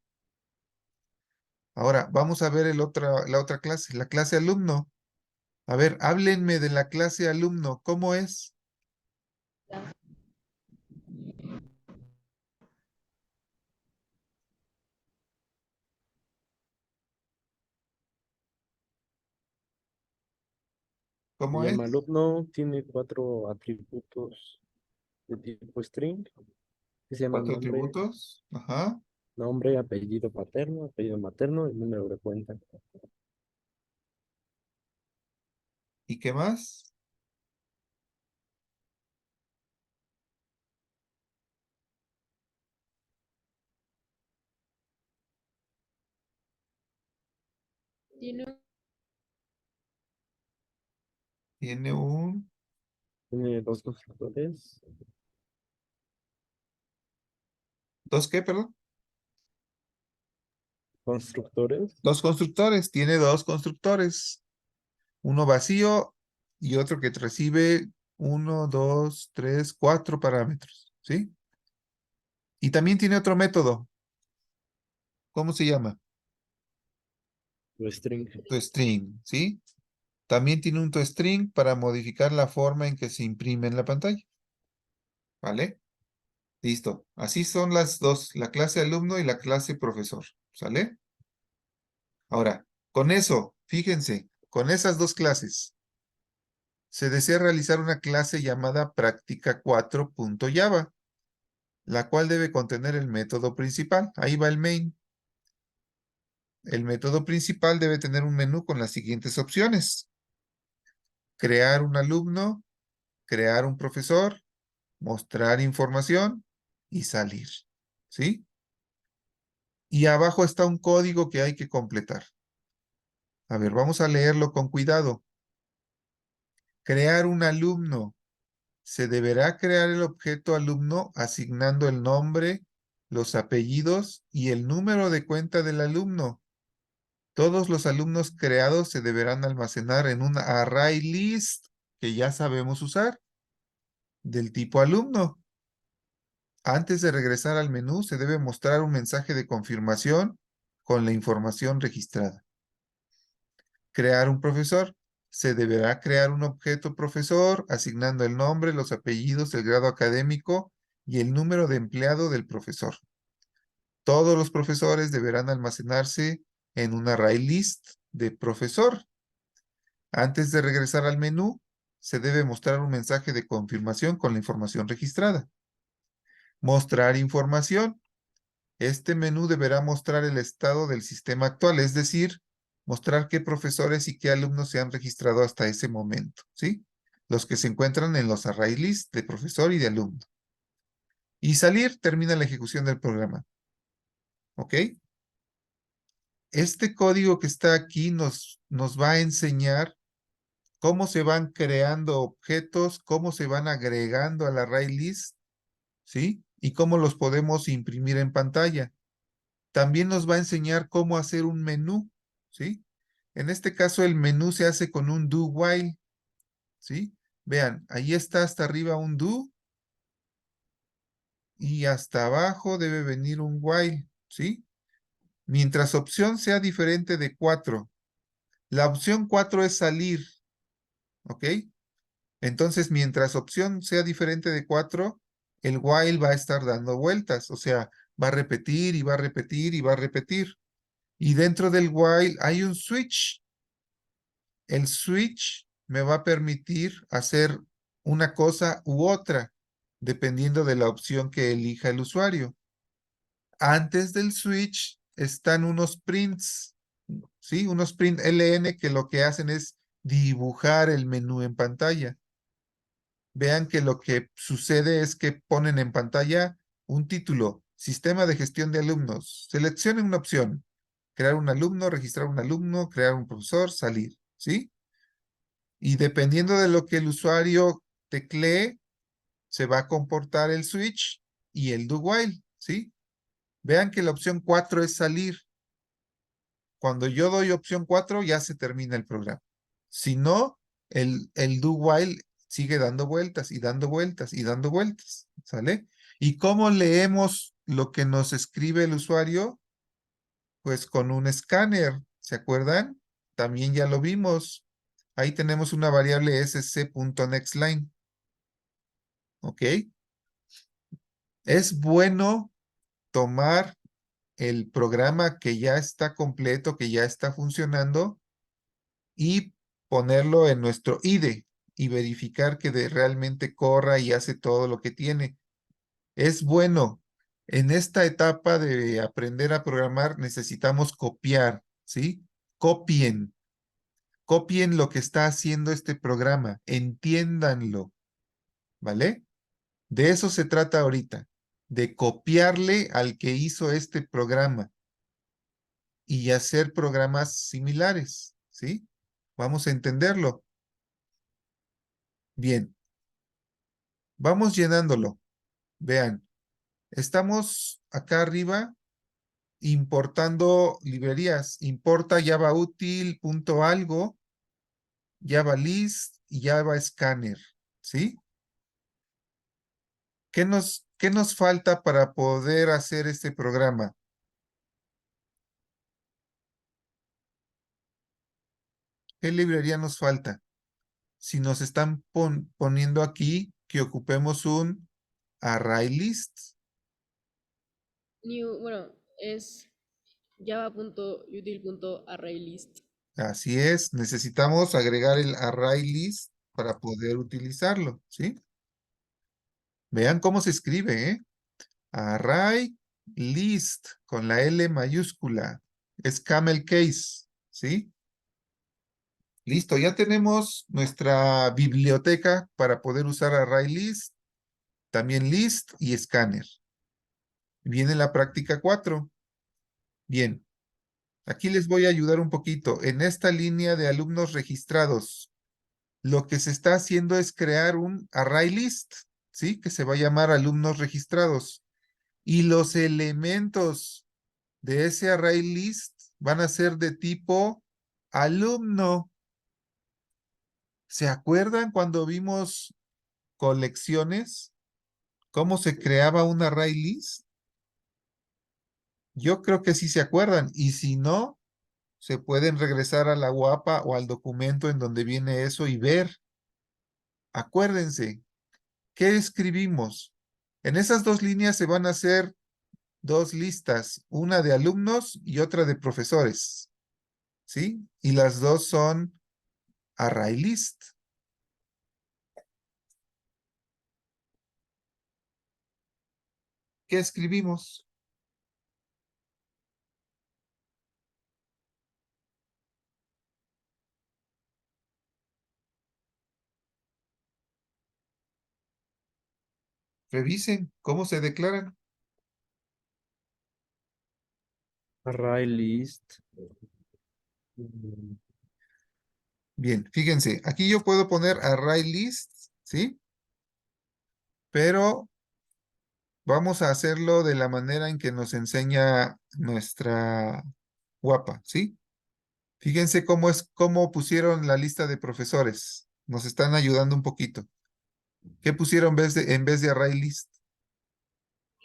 Ahora, vamos a ver la otra clase, la clase alumno. A ver, háblenme de la clase alumno. ¿Cómo es? Se ¿Cómo es? llama alumno, tiene 4 atributos de tipo string, que se llaman Cuatro atributos. Ajá. nombre, apellido materno y número de cuenta. ¿Y qué más? Tiene Tiene Tiene dos constructores. ¿dos qué, perdón? Constructores. Dos constructores, tiene dos constructores. Uno vacío y otro que recibe 1, 2, 3, 4 parámetros, ¿sí? Y también tiene otro método. ¿Cómo se llama? String. ToString, ¿sí? También tiene un ToString para modificar la forma en que se imprime en la pantalla. ¿Vale? Listo. Así son las dos, la clase alumno y la clase profesor. ¿Sale? Ahora, con eso, fíjense, con esas dos clases, se desea realizar una clase llamada práctica4.java, la cual debe contener el método principal. Ahí va el main. El método principal debe tener un menú con las siguientes opciones: crear un alumno, crear un profesor, mostrar información y salir. ¿Sí? Y abajo está un código que hay que completar. A ver, vamos a leerlo con cuidado. Crear un alumno. Se deberá crear el objeto alumno asignando el nombre, los apellidos y el número de cuenta del alumno. Todos los alumnos creados se deberán almacenar en un array list que ya sabemos usar, del tipo alumno. Antes de regresar al menú, se debe mostrar un mensaje de confirmación con la información registrada. Crear un profesor. Se deberá crear un objeto profesor asignando el nombre, los apellidos, el grado académico y el número de empleado del profesor. Todos los profesores deberán almacenarse en un array list de profesor. Antes de regresar al menú, se debe mostrar un mensaje de confirmación con la información registrada. Mostrar información. Este menú deberá mostrar el estado del sistema actual, es decir, mostrar qué profesores y qué alumnos se han registrado hasta ese momento, ¿sí? Los que se encuentran en los array list de profesor y de alumno. Y salir termina la ejecución del programa. ¿Ok? Este código que está aquí nos va a enseñar cómo se van creando objetos, cómo se van agregando al array list, ¿sí? Y cómo los podemos imprimir en pantalla. También nos va a enseñar cómo hacer un menú, ¿sí? En este caso el menú se hace con un do while, ¿sí? Vean, ahí está hasta arriba un do y hasta abajo debe venir un while, ¿sí? Mientras opción sea diferente de 4. La opción 4 es salir, ¿ok? Entonces, mientras opción sea diferente de 4, el while va a estar dando vueltas, o sea, va a repetir y va a repetir y va a repetir. Y dentro del while hay un switch. El switch me va a permitir hacer una cosa u otra, dependiendo de la opción que elija el usuario. Antes del switch están unos prints, ¿sí? Unos print ln que lo que hacen es dibujar el menú en pantalla. Vean que lo que sucede es que ponen en pantalla un título: Sistema de gestión de alumnos. Seleccionen una opción: crear un alumno, registrar un alumno, crear un profesor, salir, ¿sí? Y dependiendo de lo que el usuario teclee, se va a comportar el switch y el do while, ¿sí? Vean que la opción 4 es salir. Cuando yo doy opción 4, ya se termina el programa. Si no, el do while sigue dando vueltas y dando vueltas y dando vueltas, ¿sale? ¿Y cómo leemos lo que nos escribe el usuario? Pues con un escáner, ¿se acuerdan? También ya lo vimos. Ahí tenemos una variable sc.nextLine. ¿Ok? Es bueno tomar el programa que ya está completo, que ya está funcionando, y ponerlo en nuestro IDE y verificar que realmente corra y hace todo lo que tiene. Es bueno. En esta etapa de aprender a programar necesitamos copiar, ¿sí? Copien lo que está haciendo este programa, entiéndanlo, ¿vale? De eso se trata ahorita, de copiarle al que hizo este programa y hacer programas similares, ¿sí? Vamos a entenderlo. Bien, vamos llenándolo. Vean, estamos acá arriba importando librerías. Importa Java útil, punto algo, Java list y Java scanner, ¿sí? ¿Qué nos falta para poder hacer este programa? ¿Qué librería nos falta? Si nos están poniendo aquí que ocupemos un array list. New, bueno, es java.util.arraylist. Así es, necesitamos agregar el array list para poder utilizarlo, ¿sí? Vean cómo se escribe, ¿eh? Array list con la L mayúscula. Es camel case, ¿sí? Listo, ya tenemos nuestra biblioteca para poder usar array list, también list y scanner. Viene la práctica 4. Bien, aquí les voy a ayudar un poquito. En esta línea de alumnos registrados, lo que se está haciendo es crear un array list, ¿sí? Que se va a llamar alumnos registrados. Y los elementos de ese array list van a ser de tipo alumno. ¿Se acuerdan cuando vimos colecciones? ¿Cómo se creaba un array list? Yo creo que sí se acuerdan. Y si no, se pueden regresar a la guapa o al documento en donde viene eso y ver. Acuérdense, ¿qué escribimos? En esas dos líneas se van a hacer dos listas, una de alumnos y otra de profesores, ¿sí? Y las dos son array list. ¿Qué escribimos? Revisen cómo se declaran. Array list. Bien, fíjense, aquí yo puedo poner array list, ¿sí? Pero vamos a hacerlo de la manera en que nos enseña nuestra guapa, ¿sí? Fíjense cómo pusieron la lista de profesores. Nos están ayudando un poquito. ¿Qué pusieron en vez de array list?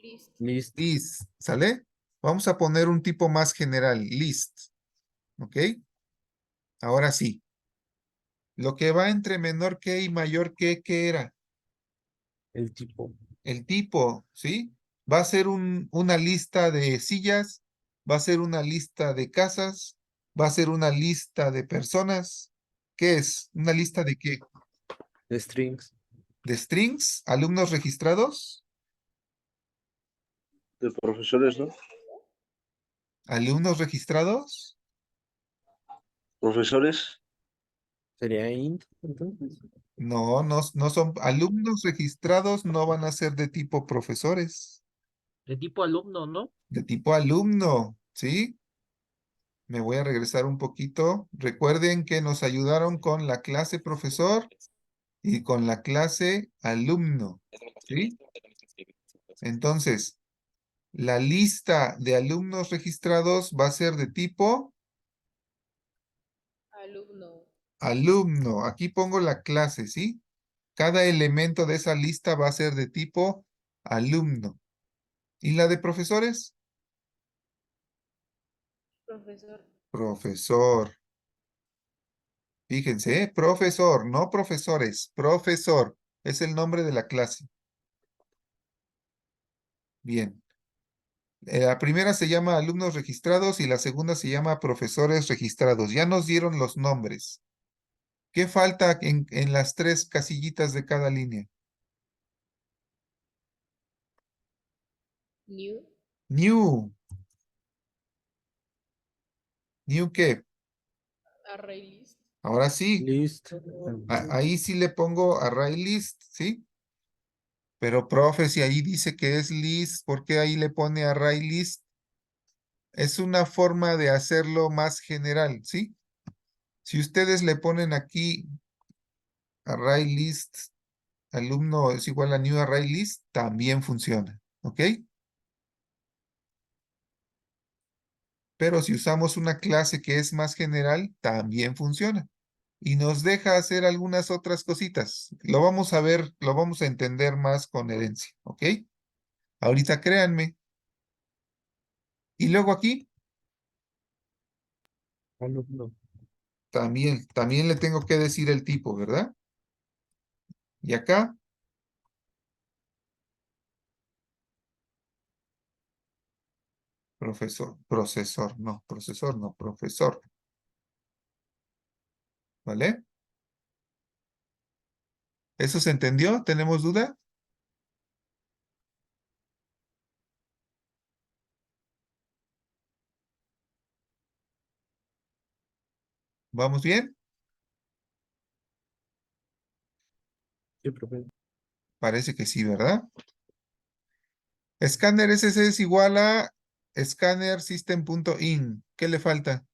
List. List. List, ¿sale? Vamos a poner un tipo más general, list, ¿ok? Ahora sí. Lo que va entre menor que y mayor que, ¿qué era? El tipo. El tipo, ¿sí? Va a ser una lista de sillas, va a ser una lista de casas, va a ser una lista de personas. ¿Qué es? ¿Una lista de qué? De strings. ¿De strings? ¿Alumnos registrados? De profesores, ¿no? ¿Alumnos registrados? Profesores. ¿Sería int entonces? No, no son alumnos registrados, no van a ser de tipo profesores, De tipo alumno, ¿no? de tipo alumno, ¿sí? Me voy a regresar un poquito. Recuerden que nos ayudaron con la clase profesor y con la clase alumno, ¿sí? Entonces, la lista de alumnos registrados va a ser de tipo Alumno. alumno. Aquí pongo la clase, ¿sí? Cada elemento de esa lista va a ser de tipo alumno. ¿Y la de profesores? Profesor. Profesor. Fíjense, profesor, no profesores, profesor. Es el nombre de la clase. Bien. La primera se llama alumnos registrados y la segunda se llama profesores registrados. Ya nos dieron los nombres. ¿Qué falta en las tres casillitas de cada línea? New. New. ¿New qué? Arraylist. Ahora sí. List. Ahí sí le pongo array list, ¿sí? Pero profe, si ahí dice que es list, ¿por qué ahí le pone array list? Es una forma de hacerlo más general, ¿sí? Si ustedes le ponen aquí array list, alumno es igual a new array list, también funciona, ¿ok? Pero si usamos una clase que es más general, también funciona. Y nos deja hacer algunas otras cositas. Lo vamos a ver, lo vamos a entender más con herencia, ¿ok? Ahorita créanme. Y luego aquí Alumno. también le tengo que decir el tipo, ¿verdad? Y acá, profesor. ¿Vale? ¿Eso se entendió? ¿Tenemos duda? ¿Vamos bien? Sí, profe. Parece que sí, ¿verdad? Scanner SC es igual a scanner system.in. ¿Qué le falta?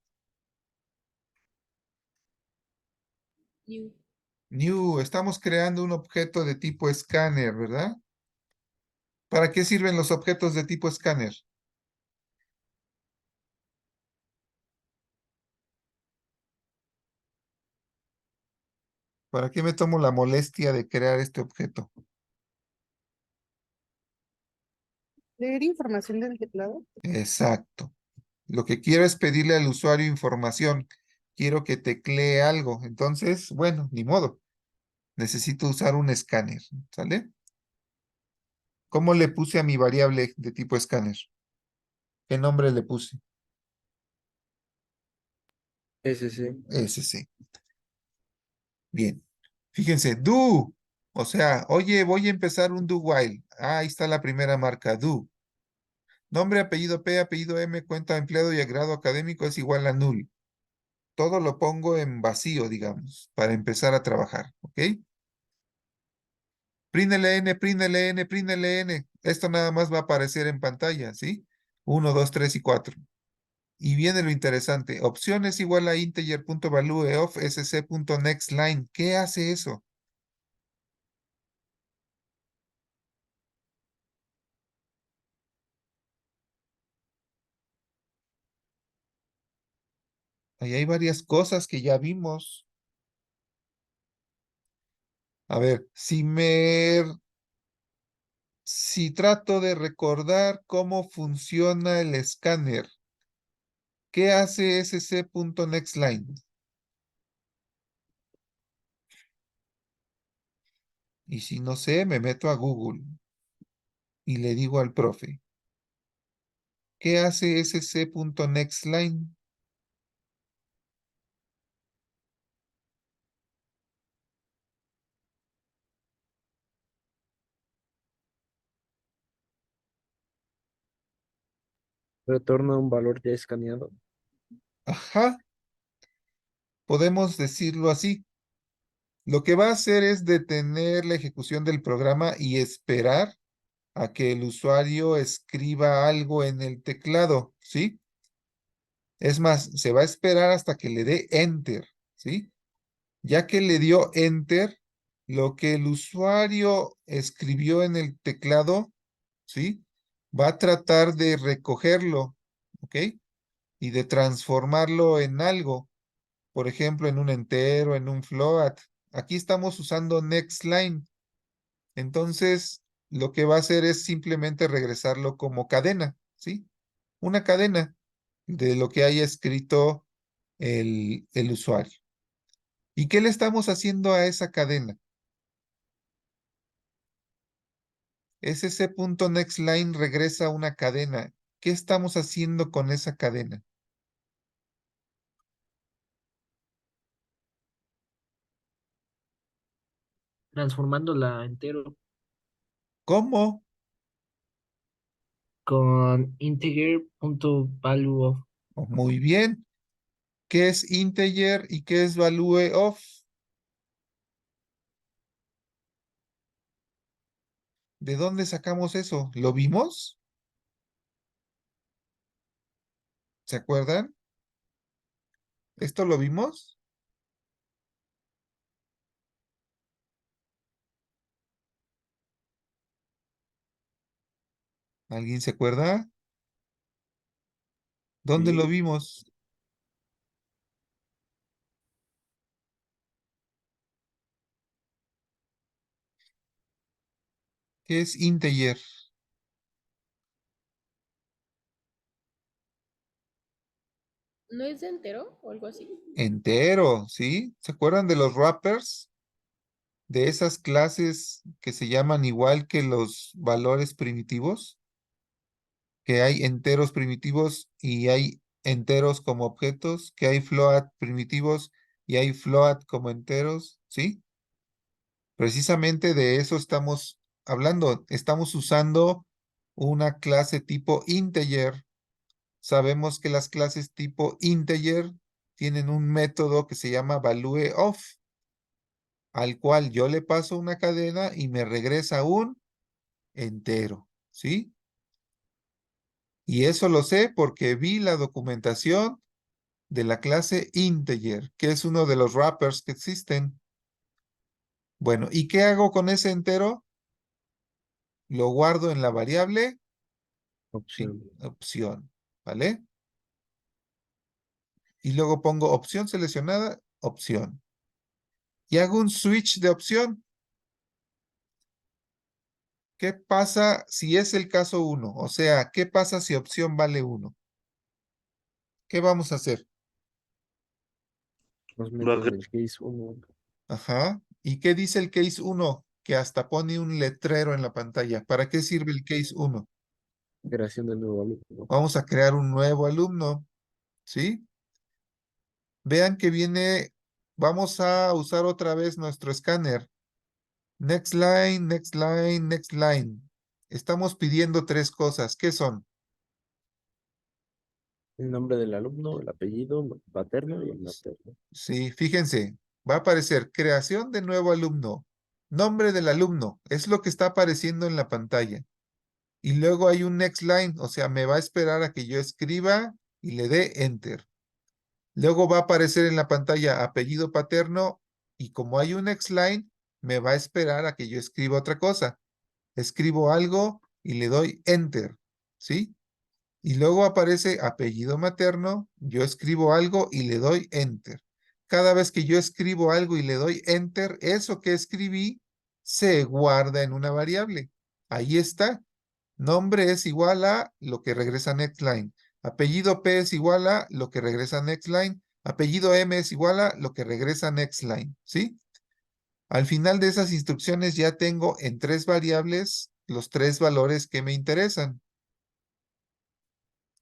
New. New. Estamos creando un objeto de tipo scanner, ¿verdad? ¿Para qué sirven los objetos de tipo scanner? ¿Para qué me tomo la molestia de crear este objeto? Leer información del teclado. Exacto. Lo que quiero es pedirle al usuario información. Quiero que teclee algo. Entonces, bueno, ni modo. Necesito usar un escáner. ¿Sale? ¿Cómo le puse a mi variable de tipo escáner? ¿Qué nombre le puse? Ese sí. SC. Bien. Fíjense, do. O sea, oye, voy a empezar un do while. Ah, ahí está la primera marca, do. Nombre, apellido P, apellido M, cuenta de empleado y grado académico es igual a null. Todo lo pongo en vacío, digamos, para empezar a trabajar, ¿ok? Print ln, print ln, print ln. Esto nada más va a aparecer en pantalla, ¿sí? 1, 2, 3 y 4. Y viene lo interesante. Opción es igual a integer.value of sc.nextLine. ¿Qué hace eso? Ahí hay varias cosas que ya vimos. A ver, si trato de recordar cómo funciona el escáner, ¿qué hace sc.nextLine? Y si no sé, me meto a Google y le digo al profe, ¿qué hace sc.nextLine? Retorna un valor ya escaneado. Ajá, podemos decirlo así. Lo que va a hacer es detener la ejecución del programa y esperar a que el usuario escriba algo en el teclado, ¿sí? Es más, se va a esperar hasta que le dé Enter, ¿sí? Ya que le dio Enter, lo que el usuario escribió en el teclado, ¿sí? Va a tratar de recogerlo, ¿ok? Y de transformarlo en algo, por ejemplo, en un entero, en un float. Aquí estamos usando nextLine. Entonces, lo que va a hacer es simplemente regresarlo como cadena, ¿sí? Una cadena de lo que haya escrito el usuario. ¿Y qué le estamos haciendo a esa cadena? sc.nextLine regresa una cadena. ¿Qué estamos haciendo con esa cadena? Transformándola entero ¿Cómo? con integer.value of. Oh, muy bien. ¿Qué es integer y qué es value of? ¿De dónde sacamos eso? ¿Lo vimos? ¿Se acuerdan? ¿Esto lo vimos? ¿Alguien se acuerda? ¿Dónde lo Sí. vimos? ¿Qué es integer? ¿No es de entero o algo así? Entero, ¿sí? ¿Se acuerdan de los wrappers? De esas clases que se llaman igual que los valores primitivos, que hay enteros primitivos y hay enteros como objetos, que hay float primitivos y hay float como enteros, ¿sí? Precisamente de eso estamos hablando. Estamos usando una clase tipo integer. Sabemos que las clases tipo integer tienen un método que se llama value of, al cual yo le paso una cadena y me regresa un entero, ¿sí? Y eso lo sé porque vi la documentación de la clase integer, que es uno de los wrappers que existen. Bueno, ¿y qué hago con ese entero? Lo guardo en la variable Opción. opción, ¿vale? Y luego pongo opción seleccionada, opción. Y hago un switch de opción. ¿Qué pasa si es el caso 1? O sea, ¿qué pasa si opción vale 1? ¿Qué vamos a hacer? Nos meten el case 1. Ajá. ¿Y qué dice el case 1? Que hasta pone un letrero en la pantalla. ¿Para qué sirve el case 1? Creación del nuevo alumno. Vamos a crear un nuevo alumno, ¿sí? Vean que viene, vamos a usar otra vez nuestro escáner. Next line, next line, next line. Estamos pidiendo tres cosas. ¿Qué son? El nombre del alumno, el apellido paterno y el materno. Sí, fíjense, va a aparecer creación de nuevo alumno, nombre del alumno, es lo que está apareciendo en la pantalla. Y luego hay un next line, o sea, me va a esperar a que yo escriba y le dé enter. Luego va a aparecer en la pantalla apellido paterno y como hay un next line, me va a esperar a que yo escriba otra cosa. Escribo algo y le doy enter, ¿sí? Y luego aparece apellido materno, yo escribo algo y le doy enter. Cada vez que yo escribo algo y le doy enter, eso que escribí se guarda en una variable. Ahí está. Nombre es igual a lo que regresa next line. Apellido P es igual a lo que regresa next line. Apellido M es igual a lo que regresa next line. ¿Sí? Al final de esas instrucciones ya tengo en tres variables los tres valores que me interesan.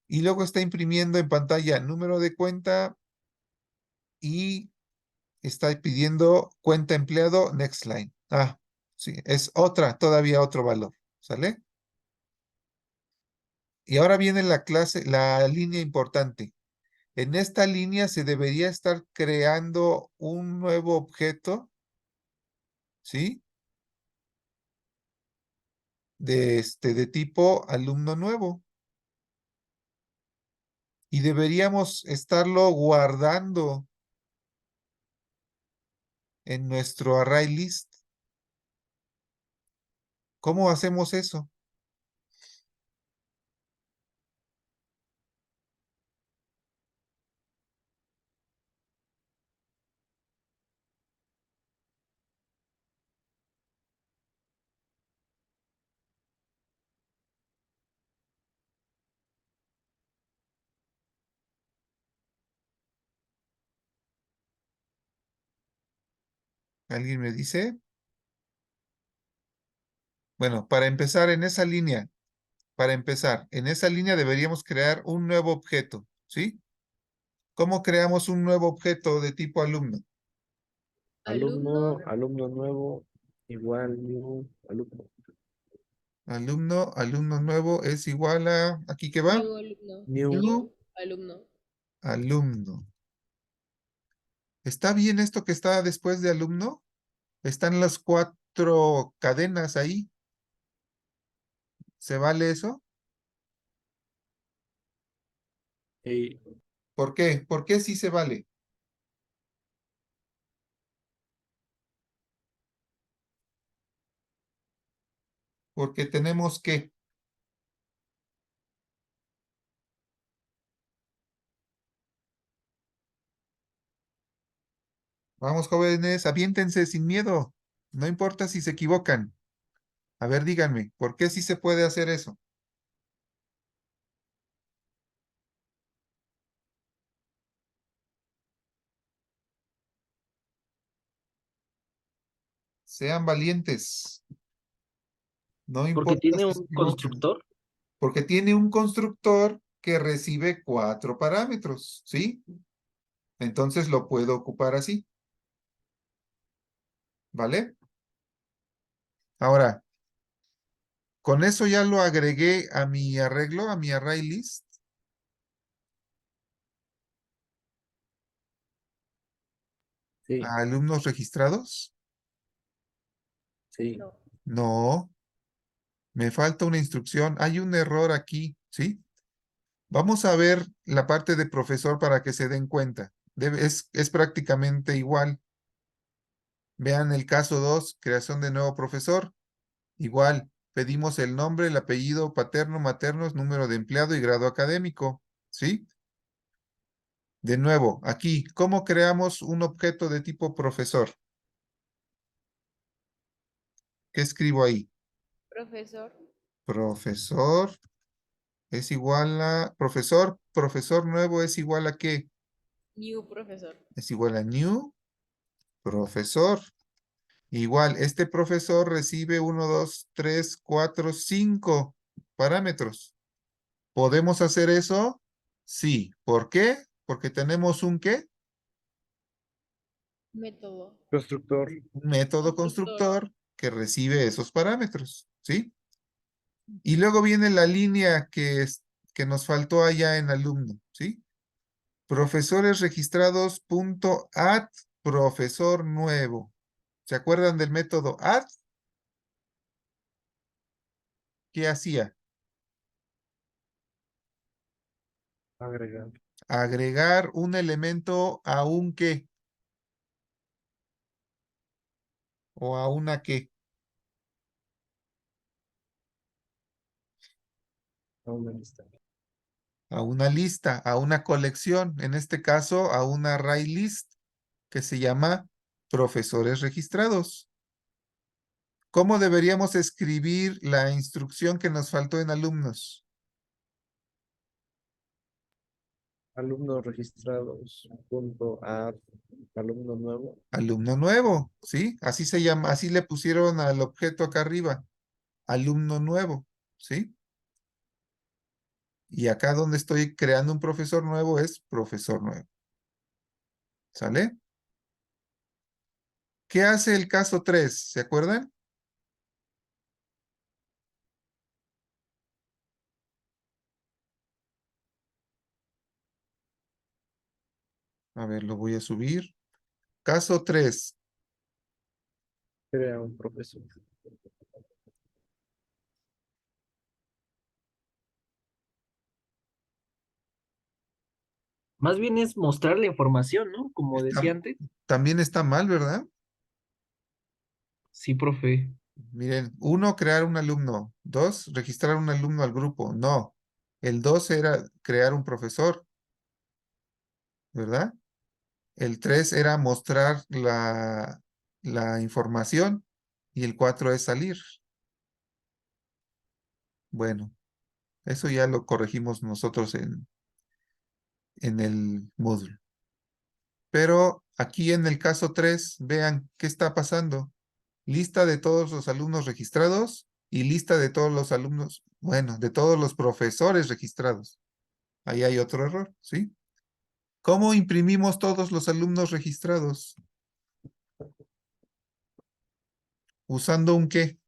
Y luego está imprimiendo en pantalla número de cuenta y está pidiendo cuenta empleado next line. Ah, sí, es todavía otro valor. ¿Sale? Y ahora viene la clase, la línea importante. En esta línea se debería estar creando un nuevo objeto, ¿sí? De tipo alumno nuevo. Y deberíamos estarlo guardando en nuestro array list. ¿Cómo hacemos eso? ¿Alguien me dice? Bueno, para empezar, en esa línea deberíamos crear un nuevo objeto, ¿sí? ¿Cómo creamos un nuevo objeto de tipo alumno? Alumno, alumno nuevo, igual new, alumno. Alumno nuevo es igual a, ¿aquí qué va? New alumno. New, New New alumno. alumno. ¿Está bien esto que está después de alumno? Están las cuatro cadenas ahí. ¿Se vale eso? hey, ¿Por qué? ¿Por qué sí se vale? Porque tenemos que. Vamos, jóvenes, aviéntense sin miedo. No importa si se equivocan. A ver, díganme, ¿por qué sí se puede hacer eso? Sean valientes. No Porque importa tiene si se un equivocan. constructor. Porque tiene un constructor que recibe 4 parámetros, ¿sí? Entonces lo puedo ocupar así, ¿vale? Ahora, con eso ya lo agregué a mi arreglo, a mi array list. Sí, A alumnos registrados. sí. No. No, me falta una instrucción. Hay un error aquí, ¿sí? Vamos a ver la parte de profesor para que se den cuenta. Es prácticamente igual. Vean el caso 2, creación de nuevo profesor. Igual, pedimos el nombre, el apellido paterno, materno, número de empleado y grado académico, ¿sí? De nuevo, aquí, ¿cómo creamos un objeto de tipo profesor? ¿Qué escribo ahí? Profesor. Profesor es igual a... profesor nuevo es igual a ¿qué? New profesor. Es igual a new profesor. Igual, este profesor recibe 5 parámetros. ¿Podemos hacer eso? Sí. ¿Por qué? Porque tenemos un ¿qué? Método. Constructor. Un método Constructor. constructor que recibe esos parámetros, ¿sí? Y luego viene la línea que nos faltó allá en alumno, ¿sí? Profesores registrados punto add profesor nuevo. ¿Se acuerdan del método add? ¿Qué hacía? Agregar. Agregar un elemento a un qué o a una qué, A una lista. a una lista, a una colección, en este caso a una array list que se llama profesores registrados. ¿Cómo deberíamos escribir la instrucción que nos faltó en alumnos? Alumnos registrados. Punto a alumno nuevo. Alumno nuevo, ¿sí? Así se llama, así le pusieron al objeto acá arriba, alumno nuevo, ¿sí? Y acá donde estoy creando un profesor nuevo es profesor nuevo. ¿Sale? ¿Qué hace el caso 3? ¿Se acuerdan? A ver, lo voy a subir. Caso 3. Crea un profesor. Más bien es mostrar la información, ¿no? Como decía antes. También está mal, ¿verdad? Sí, profe. Miren, 1, crear un alumno. 2, registrar un alumno al grupo. No. El 2 era crear un profesor, ¿verdad? El 3 era mostrar la información y el 4 es salir. Bueno, eso ya lo corregimos nosotros en el módulo. Pero aquí en el caso 3, vean qué está pasando. Lista de todos los alumnos registrados y lista de todos los alumnos, bueno, de todos los profesores registrados. Ahí hay otro error, ¿sí? ¿Cómo imprimimos todos los alumnos registrados? ¿Usando un qué?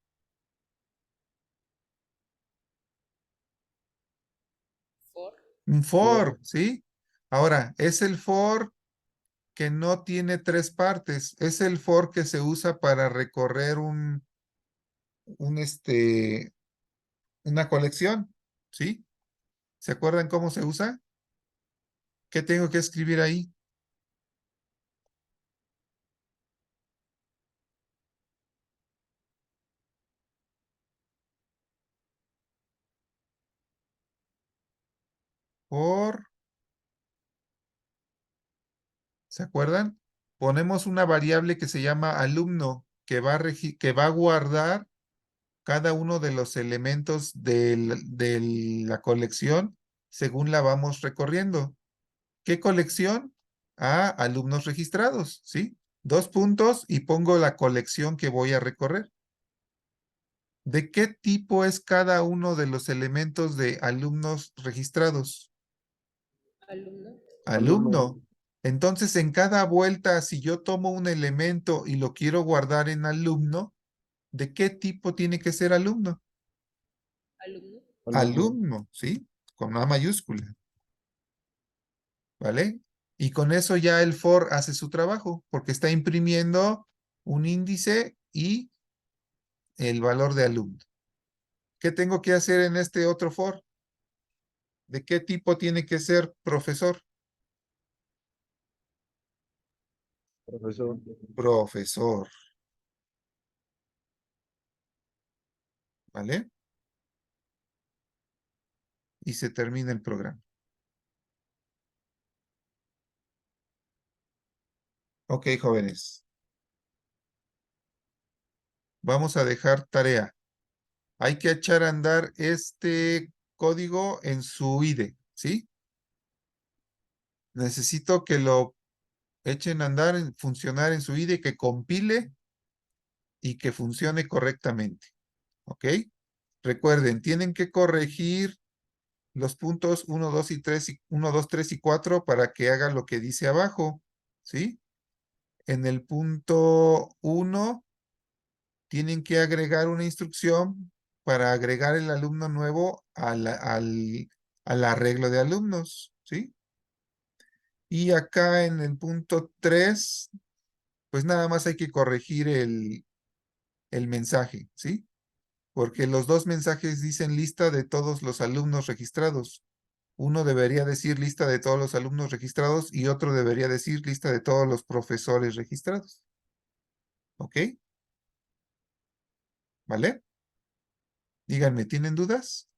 For. Un For. for, ¿sí? Ahora, es el for que no tiene 3 partes. Es el for que se usa para recorrer un una colección, ¿sí? ¿Se acuerdan cómo se usa? ¿Qué tengo que escribir ahí? For, ¿se acuerdan? ponemos una variable que se llama alumno, que que va a guardar cada uno de los elementos de la colección según la vamos recorriendo. ¿Qué colección? Ah, alumnos registrados, ¿sí? 2 puntos y pongo la colección que voy a recorrer. ¿De qué tipo es cada uno de los elementos de alumnos registrados? Alumno. Alumno. Entonces, en cada vuelta, si yo tomo un elemento y lo quiero guardar en alumno, ¿de qué tipo tiene que ser alumno? Alumno. Alumno, ¿sí? Con A mayúscula. ¿Vale? Y con eso ya el for hace su trabajo, porque está imprimiendo un índice y el valor de alumno. ¿Qué tengo que hacer en este otro for? ¿De qué tipo tiene que ser profesor? Profesor. Profesor. ¿Vale? Y se termina el programa. Ok, jóvenes. Vamos a dejar tarea. Hay que echar a andar este código en su IDE, ¿sí? Necesito que lo echen a andar, funcionar en su IDE, que compile y que funcione correctamente. ¿Ok? Recuerden, tienen que corregir los puntos 1, 2 y 3 y 1, 2, 3 y 4 para que haga lo que dice abajo, ¿sí? En el punto 1 tienen que agregar una instrucción para agregar el alumno nuevo al arreglo de alumnos, ¿sí? Y acá en el punto 3, pues nada más hay que corregir el mensaje, ¿sí? Porque los dos mensajes dicen lista de todos los alumnos registrados. Uno debería decir lista de todos los alumnos registrados y otro debería decir lista de todos los profesores registrados. ¿Ok? ¿Vale? Díganme, ¿tienen dudas?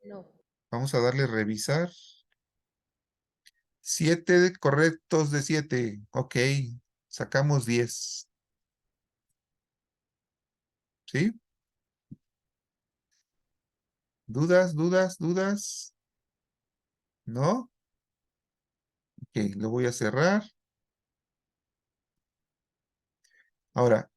No. Vamos a darle revisar. 7 correctos de 7. Ok, sacamos 10. ¿Sí? ¿Dudas, dudas, dudas? ¿No? Ok, lo voy a cerrar. Ahora,